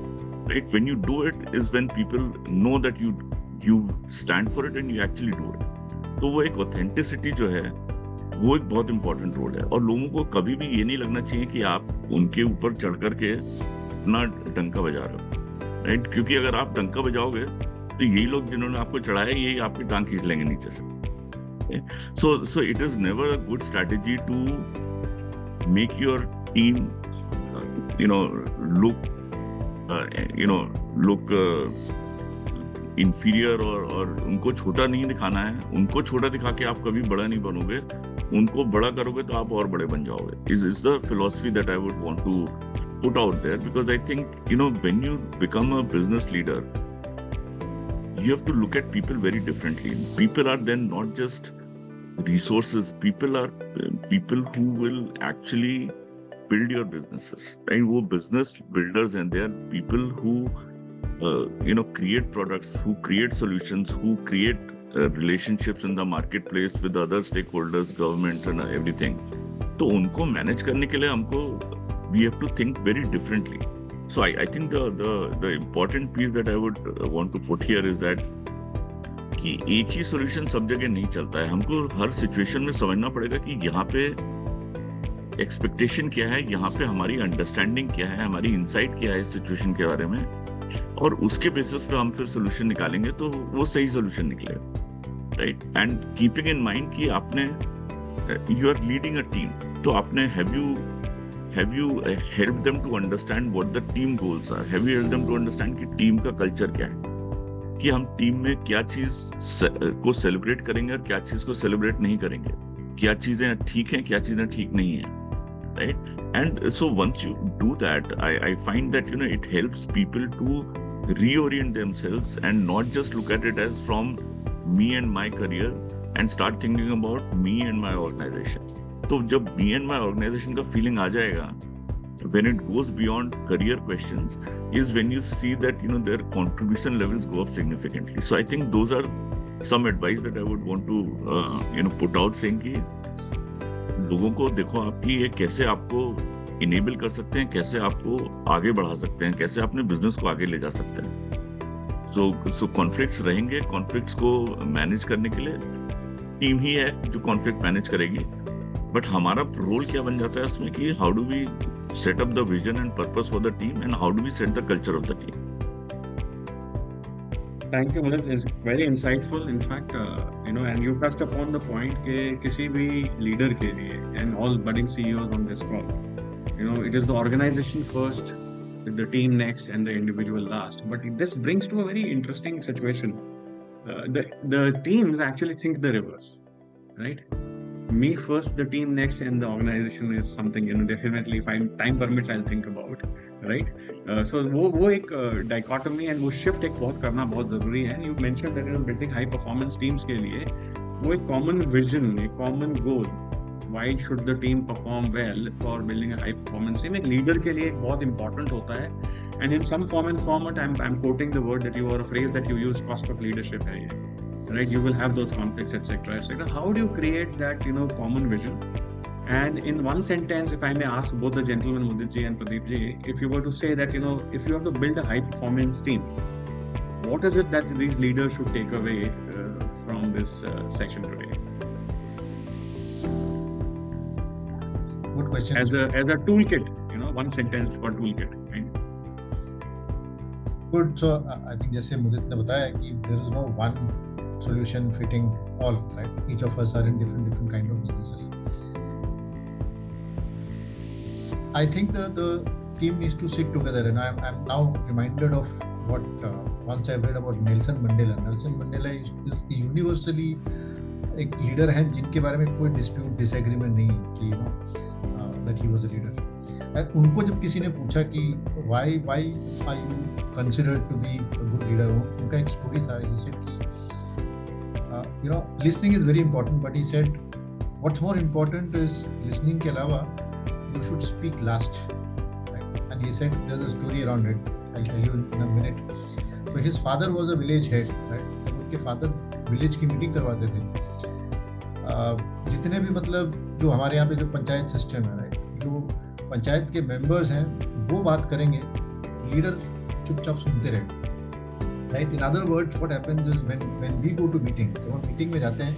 right? When you do it is when people know that you stand for it and you actually do it. तो वो एक authenticity जो है वो एक बहुत इंपॉर्टेंट रोल है। और लोगों को कभी भी ये नहीं लगना चाहिए कि आप उनके ऊपर चढ़ करके अपना डंका बजा रहे हो, राइट? क्योंकि अगर आप डंका बजाओगे तो यही लोग जिन्होंने आपको चढ़ाया यही आपकी टांग खींच लेंगे नीचे से। So it is never a good strategy to make your team look inferior, और उनको छोटा नहीं दिखाना है। उनको छोटा दिखा के आप कभी बड़ा नहीं बनोगे, उनको बड़ा करोगे तो आप और बड़े बन जाओगे। Is the philosophy that I would want to put out there, because I think when you become a business leader you have to look at people very differently. People are then not just resources, people are people who will actually build your businesses, right? वो business builders and they are people who create products, who create solutions, who create relationships in the marketplace with other stakeholders, government and everything. तो उनको manage करने के लिए हमको we have to think very differently. So I think the important piece that I would want to put here is that कि एक ही solution सब जगह नहीं चलता है। हमको हर situation में समझना पड़ेगा कि यहाँ पे expectation क्या है, यहाँ पे हमारी understanding क्या है, हमारी insight क्या है इस situation के बारे में, और उसके basis पे हम फिर solution निकालेंगे तो वो सही solution निकलेगा, right? And keeping in mind कि आपने you are leading a team, तो आपने have you helped them to understand what the team goals are? Have you helped them to understand कि टीम का कल्चर क्या है, कि हम टीम में क्या चीज को सेलिब्रेट करेंगे और क्या चीज को सेलिब्रेट नहीं करेंगे, क्या चीजें ठीक हैं क्या चीजें ठीक नहीं हैं, right? And so once you do that, I find that it helps people to reorient themselves and not just look at it as from me and my career and start thinking about me and my organization. तो जब me and my organization का feeling आ जाएगा, when it goes beyond career questions, is when you see that their contribution levels go up significantly. So I think those are some advice that I would want to put out, saying कि लोगों को देखो आपकी ये कैसे आपको enable कर सकते हैं, कैसे आपको आगे बढ़ा सकते हैं, कैसे अपने business को आगे ले जा सकते हैं। So conflicts रहेंगे, conflicts को manage करने के लिए टीम ही है जो conflict manage करेगी। बट हमारा रोल क्या बन जाता है उसमें कि how do we set up the vision and purpose for the team and how do we set the culture of the team. Thank you, Mudit. It's very insightful. In fact, and you touched upon the point कि किसी भी leader के लिए and all budding CEOs on this call, it is the organization first, the team next, and the individual last. But this brings to a very interesting situation. The teams actually think the reverse, right? Me first, the team next, and the organization is something definitely, if time permits, I'll think about, right? So वो एक dichotomy and वो shift एक बहुत करना बहुत जरूरी है। You mentioned that building high performance teams के लिए वो एक common vision, एक common goal, why should the team perform well for building a high performance team, एक leader के लिए एक बहुत important होता है। And in some form and format, I'm quoting the word that you, or a phrase that you use, cost of leadership है ये, right? You will have those conflicts, etc., etc. How do you create that common vision? And in one sentence, if I may ask both the gentlemen, Mudit ji and Pradeep ji, if you were to say that if you have to build a high performance team, what is it that these leaders should take away from this session today? Good question. As a toolkit, one sentence for toolkit, right? Good. So I think जैसे मुदित ने बताया कि there is no one solution fitting all, right? Each of us are in different kind of businesses. I think the team needs to sit together. And I'm now reminded of what once I read about Nelson Mandela. Nelson Mandela is universally एक leader हैं जिनके बारे में कोई dispute disagreement नहीं कि you know that he was a leader. उनको जब किसी ने पूछा कि why are you considered to be a good leader, उनका एक स्टोरी था. ही सेड कि you know listening is very important, but he said what's more important is listening के अलावा you should speak last. And he said there is a story around it, I will tell you in a minute. So his father was a village head, right. उनके father village की meeting करवाते थे. जितने भी मतलब जो हमारे यहाँ पे जो पंचायत सिस्टम है, राइट, जो पंचायत के मेंबर्स हैं वो बात करेंगे, लीडर चुपचाप सुनते रहेंगे, right. In other words what happens is when we go to meeting, जब हम मीटिंग में जाते हैं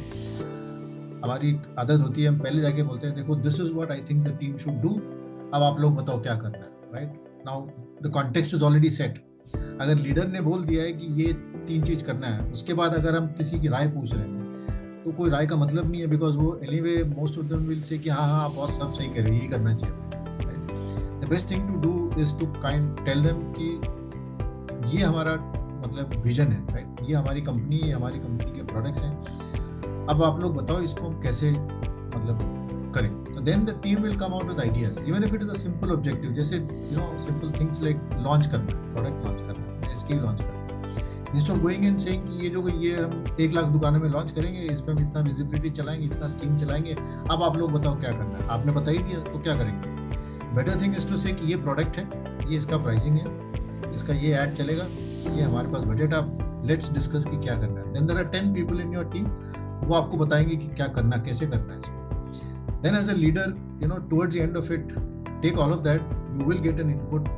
हमारी एक आदत होती है, हम पहले जाके बोलते हैं देखो this is what I think the team should do, अब आप लोग बताओ क्या करना है, right. Now the context is already set. अगर लीडर ने बोल दिया है कि ये 3 चीज करना है, उसके बाद अगर हम किसी की राय पूछ रहे हैं तो कोई राय का मतलब नहीं है, बिकॉज वो anyway most of them will say कि हाँ बॉस सब सही कर रहे हैं, यही करना चाहिए. The best thing to do is to kind tell them कि ये हमारा मतलब विजन है, राइट. ये हमारी कंपनी है, हमारी कंपनी के प्रोडक्ट्स हैं, अब आप लोग बताओ इसको हम कैसे मतलब करें. तो then the team will come out with ideas, even if it is a simple objective, जैसे you know simple things like launch करना, प्रोडक्ट लॉन्च करना, एसक्यू लॉन्च करना. Instead of going and saying कि ये हम 1 लाख दुकानों में लॉन्च करेंगे, इस पर हम इतना विजिबिलिटी चलाएंगे, इतना स्कीम चलाएंगे, अब आप लोग बताओ क्या करना है. आपने बता ही दिया तो क्या करेंगे. बेटर थिंग इज टू से कि ये प्रोडक्ट है, ये इसका प्राइसिंग है, इसका ये ऐड चलेगा, ये हमारे पास बजट, आप लेट्स डिस्कस कि क्या करना है. Then there are 10 people in your team, वो आपको बताएंगे कि क्या करना, कैसे करना है इसको. Then as a leader you know towards the end of it take all of that, you will get an input.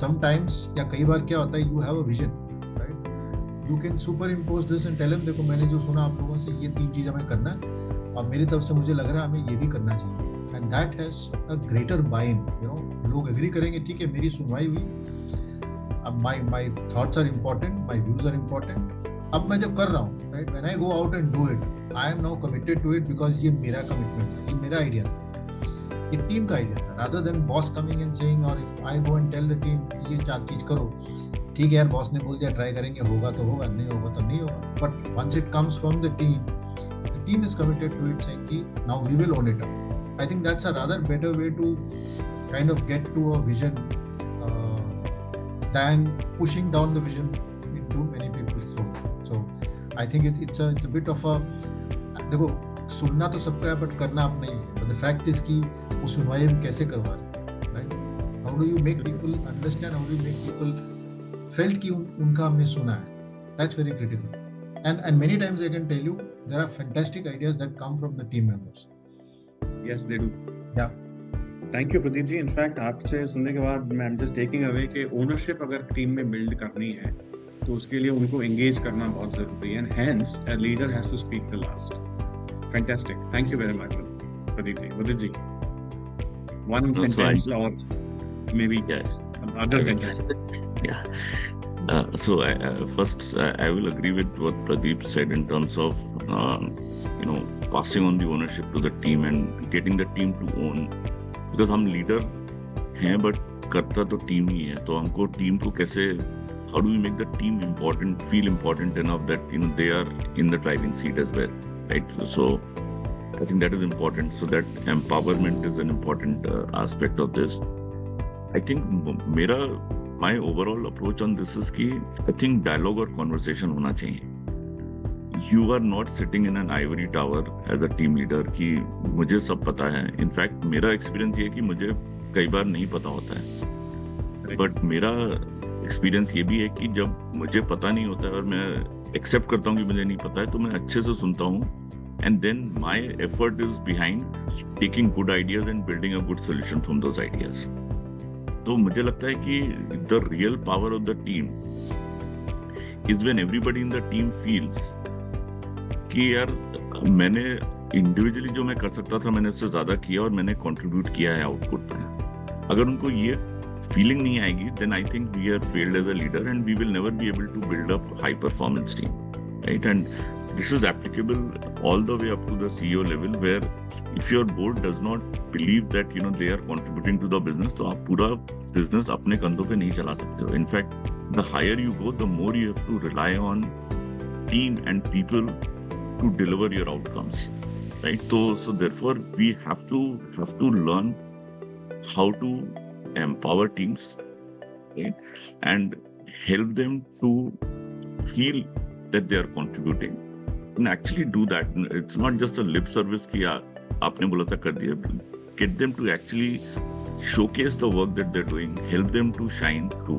Sometimes या कई बार क्या होता है, you have a vision, you can superimpose this and tell him देखो मैंने जो सुना आप लोगों से ये 3 चीज़ हमें करना है और मेरी तरफ से मुझे लग रहा है हमें ये भी करना चाहिए. and that has a greater buy-in, you know. लोग एग्री करेंगे, ठीक है मेरी सुनवाई हुई, अब my thoughts are important, my views are important. अब मैं जब कर रहा हूँ, right, when I go out and do it, I am now committed to it because ये मेरा commitment था, ये मेरा आइडिया था, ये टीम का आइडिया था, rather than boss coming and saying, or if I go and tell the team ये 4 चीज़ करो, ठीक है यार बॉस ने बोल दिया ट्राई करेंगे, होगा तो होगा, नहीं होगा तो नहीं होगा. But once it comes from the team is committed to it, saying कि now we will own it up. I think that's a rather better way to kind of get to a vision than pushing down the vision into many people's throat. So I think it's a bit of a, देखो सुनना तो सबका है but करना अपना ही है. But the fact is कि वो सुनवाई हम कैसे करवा रहे हैं, right? How do you make people understand? How do you make people felt कि उनका हमने सुना है? That's very critical. And many times I can tell you there are fantastic ideas that come from the team members. Yes, they do. Yeah. Thank you Pradeep ji. In fact आपसे सुनने के बाद मैं जस्ट टेकिंग अवे कि ओनरशिप अगर team में build करनी है तो उसके लिए उनको एंगेज करना बहुत जरूरी है. And hence a leader has to speak the last. Fantastic. Thank you very much Pradeep ji. Udit ji, one sentence और maybe yes, other sentences. yeah. So first I will agree with what Pradeep said in terms of passing on the ownership to the team and getting the team to own. Because हम leader हैं but करता तो team ही है, तो हमको team को कैसे, how do we make the team important, feel important enough that they are in the driving seat as well, right? So I think that is important. So that empowerment is an important aspect of this. I think my overall approach on this is कि I think dialogue और conversation होना चाहिए. You are not sitting in an ivory tower as a team leader कि मुझे सब पता है. In fact मेरा एक्सपीरियंस ये है कि मुझे कई बार नहीं पता होता है, बट मेरा एक्सपीरियंस ये भी है कि जब मुझे पता नहीं होता है और मैं एक्सेप्ट करता हूँ कि मुझे नहीं पता है, तो मैं अच्छे से सुनता हूँ and then my effort is behind taking good ideas and building a good solution from those ideas. तो मुझे लगता है कि the real power of the team is when everybody in the team feels कि यार मैंने इंडिविजुअली जो मैं कर सकता था मैंने उससे ज्यादा किया और मैंने कंट्रीब्यूट किया है आउटपुट में. अगर उनको ये फीलिंग नहीं आएगी then I think we are failed as a leader and we will never be able to build up high performance team, right? And this is applicable all the way up to the CEO level, where if your board does not believe that they are contributing to the business, तो आप पूरा business अपने कंधों पे नहीं चला सकते हो. In fact, the higher you go, the more you have to rely on team and people to deliver your outcomes, right? So therefore we have to learn how to empower teams, right? And help them to feel that they are contributing and actually do that. It's not just a lip service कि आपने बोला था कर दिया. Get them to actually showcase the work that they're doing, help them to shine, to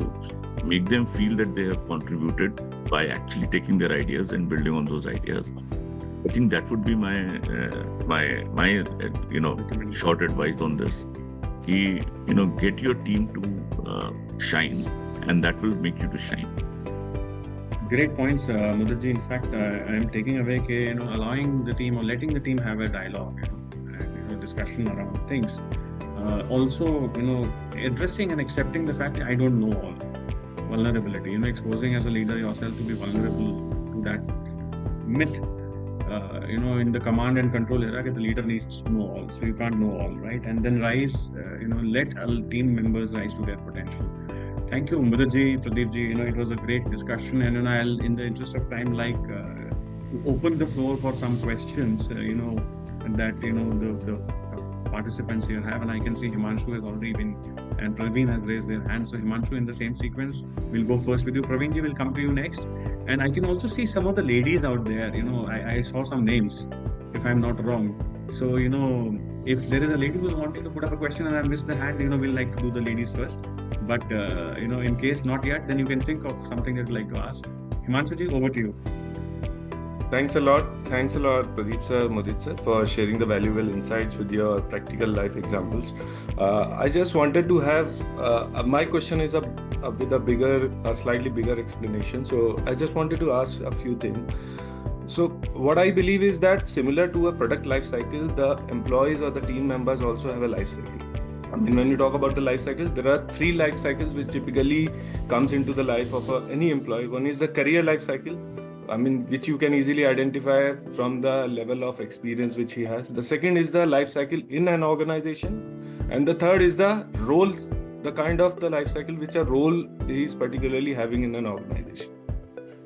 make them feel that they have contributed by actually taking their ideas and building on those ideas. I think that would be my short advice on this. Get your team to shine, and that will make you to shine. Great points, Muditji. In fact, I am taking away allowing the team or letting the team have a dialogue, and discussion around things. Also, addressing and accepting the fact that I don't know all. Vulnerability, exposing as a leader yourself to be vulnerable to that myth, in the command and control era, that the leader needs to know all, so you can't know all, right? And then rise, let all team members rise to their potential. Thank you, Muditji, Pradeepji. It was a great discussion, and I'll, in the interest of time, to open the floor for some questions, that the participants here have, and I can see Himanshu has already been, and Praveen has raised their hand. So Himanshu, in the same sequence, we'll go first with you. Praveen ji will come to you next, and I can also see some of the ladies out there. I saw some names, if I'm not wrong. So if there is a lady who's wanting to put up a question and I missed the hand, we'll like to do the ladies first. But in case not yet, then you can think of something that you'd like to ask. Himanshu ji, over to you. Thanks a lot, Pradeep sir, Mudit sir, for sharing the valuable insights with your practical life examples. I just wanted to have, my question is with a slightly bigger explanation. So I just wanted to ask a few things. So what I believe is that similar to a product life cycle, the employees or the team members also have a life cycle. I mean, when you talk about the life cycle, there are 3 life cycles which typically comes into the life of any employee. One is the career life cycle, which you can easily identify from the level of experience which he has. The second is the life cycle in an organization. And the third is the role, the kind of the life cycle which a role is particularly having in an organization.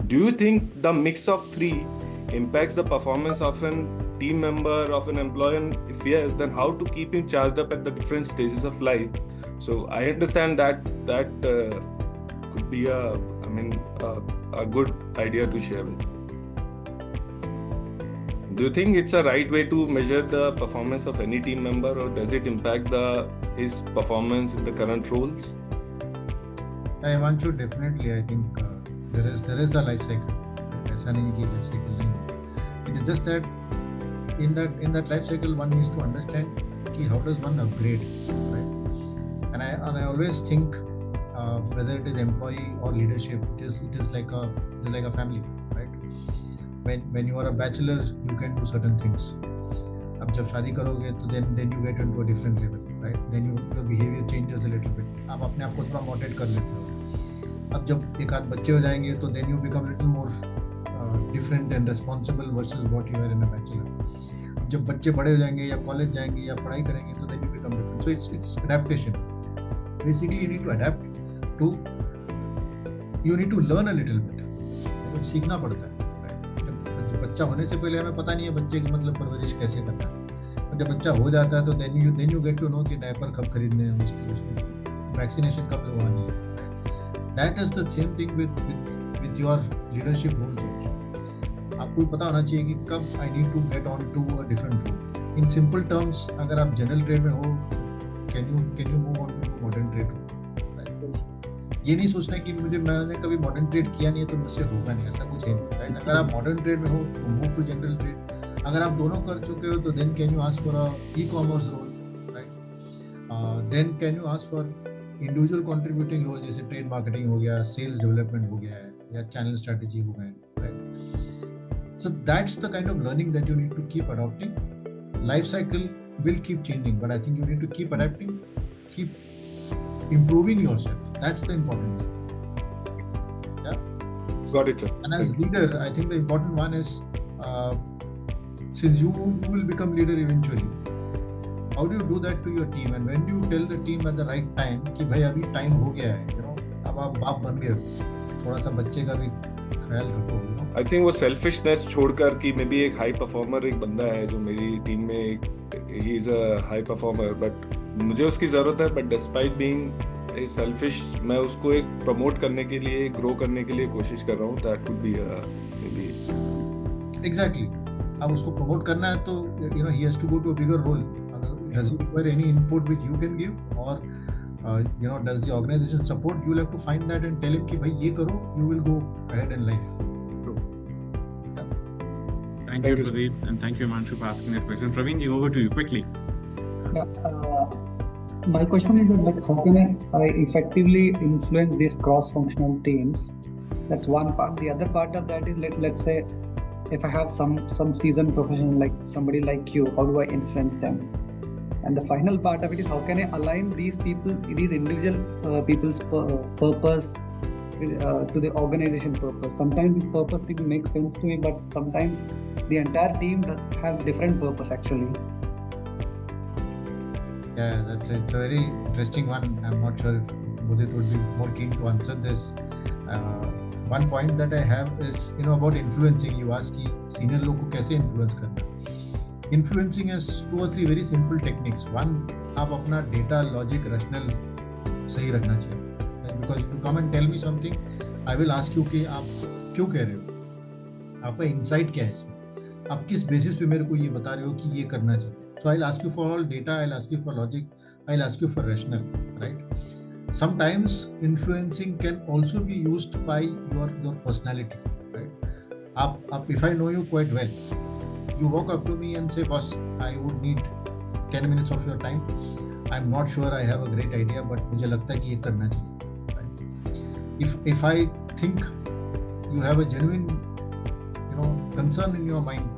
Do you think the mix of 3 impacts the performance of an team member, of an employee? And if yes, then how to keep him charged up at the different stages of life? So I understand that could be a good idea to share with. Do you think it's a right way to measure the performance of any team member, or does it impact his performance in the current roles? I want to definitely. I think there is a life cycle. ऐसा नहीं कि life cycle नहीं. It is just that in that life cycle one needs to understand how does one upgrade, right? And I always think whether it is employee or leadership, it is like a family, right? When you are a bachelor, you can do certain things. अब जब शादी करोगे तो then you get into a different level, right? Then your behavior changes a little bit. आप अपने आप को थोड़ा moderate कर लेते हो. अब जब एक आध बच्चे हो जाएंगे तो then you become a little more different and responsible versus what you were in a bachelor. जब बच्चे बड़े हो जाएंगे या कॉलेज जाएंगे या पढ़ाई करेंगे तो then you become different. So it's adaptation. Basically you need to adapt to, you need to learn a little bit. तो सीखना पड़ता है. जब बच्चा होने से पहले हमें पता नहीं है बच्चे की मतलब परवरिश कैसे करना है. और जब बच्चा हो जाता है तो then you get to know कि डायपर कब खरीदने हैं, उसकी वैक्सीनेशन कब लगवानी है. That is the same thing with your leadership roles also. आपको पता होना चाहिए कि कब I need to get on to a different role. In simple terms, अगर आप जनरल ट्रेड में हो, can you move on to modern trade? ये नहीं सोचना कि मैंने कभी मॉडर्न ट्रेड किया नहीं है तो मुझसे होगा नहीं, ऐसा कुछ है नहीं, राइट? अगर आप मॉडर्न ट्रेड में हो तो मूव टू जनरल ट्रेड. अगर आप दोनों कर चुके हो तो then can you ask for a e-commerce role, right? Then can you ask for individual contributing role, जैसे ट्रेड मार्केटिंग हो गया, सेल्स डेवलपमेंट हो गया है, या चैनल स्ट्रेटजी हो गए, right? So that's the kind of learning that you need to keep adopting. Life cycle will keep changing, but I think you need to keep adapting, keep improving yourself. That's the important thing. Yeah. Got it, sir. And as leader, I think the important one is since you will become leader eventually, how do you do that to your team, and when do you tell the team at the right time कि भाई अभी time हो गया है, you know, अब आप बाप बन गए हो, थोड़ा सा बच्चे का भी ख्याल रखो, you know? आई थिंक वो सेल्फिशनेस छोड़कर कि मे बी एक हाई परफॉर्मर एक बंदा है जो मेरी टीम में he is a high performer, but मुझे उसकी जरूरत है, but despite being a selfish मैं उसको एक प्रमोट करने के लिए, ग्रो करने के लिए कोशिश कर रहा हूँ. That would be may be Exactly. अब उसको प्रमोट करना है तो you know he has to go to a bigger role. Does he require any input which you can give, or you know, does the organization support? You will have to find that and tell him कि भाई ये करो, you will go ahead in life. Thank you, Pradeep, and thank you, Manshu, for asking that question. Praveen, over to you quickly. My question is that how can I effectively influence these cross-functional teams? That's one part. The other part of that is let's say if I have some seasoned professional like somebody like you, how do I influence them? And the final part of it is how can I align these people, these individual people's purpose to the organization purpose. Sometimes this purpose thing makes sense to me, but sometimes the entire team have different purpose actually. Yeah, it's a very interesting one. I'm not sure if Mudit would be more keen to answer this. One point that I have is, you know, about influencing. You ask कि senior लोग को कैसे influence करना. Influencing has 2 or 3 very simple techniques. One, आप अपना data, logic, rational सही रखना चाहिए. Because if you come and tell me something, I will ask you कि आप क्यों कह रहे हो, आपका insight क्या है इसमें, आप किस basis पे मेरे को ये बता रहे हो कि ये करना चाहिए. So I'll ask you for all data, I'll ask you for logic, I'll ask you for rational, right? Sometimes influencing can also be used by your personality, right? Up, if I know you quite well, you walk up to me and say, boss, I would need 10 minutes of your time. I'm not sure I have a great idea, but मुझे लगता है कि ये करना चाहिए, right? If I think you have a genuine, you know, concern in your mind,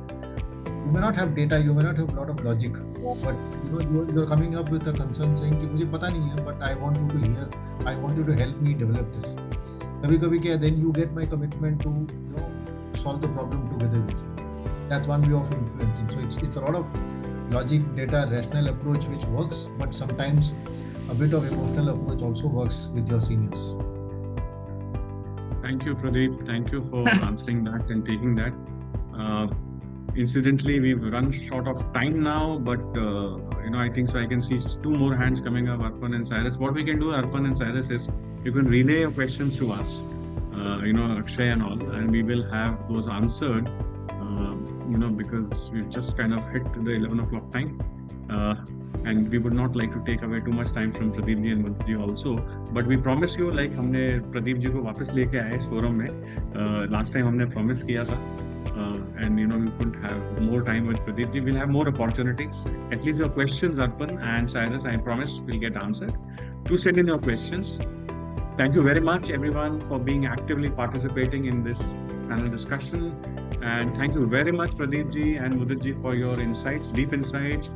you may not have data, you may not have a lot of logic, but you know you're coming up with a concern saying कि मुझे पता नहीं है, but I want you to hear, I want you to help me develop this. कभी-कभी क्या, then you get my commitment to, you know, solve the problem together with you. That's one way of influencing. So it's a lot of logic, data, rational approach which works, but sometimes a bit of emotional approach also works with your seniors. Thank you, Pradeep. Thank you for answering that and taking that. Incidentally, we've run short of time now, but you know, I think so. I can see 2 more hands coming up, Arpan and Cyrus. What we can do, Arpan and Cyrus, is you can relay your questions to us, you know, Akshay and all, and we will have those answered. You know, because we've just kind of hit the 11 o'clock time, and we would not like to take away too much time from Pradeep ji and Mudit ji also. But we promise you, like हमने प्रदीप जी को वापस लेके आए इस forum में. Last time हमने promise किया था. And you know, we couldn't have more time with Pradeep ji. We'll have more opportunities. At least your questions, Arpan and Cyrus, I promise will get answered. Do send in your questions. Thank you very much, everyone, for being actively participating in this panel discussion. And thank you very much, Pradeep ji and Mudit ji, for your insights, deep insights,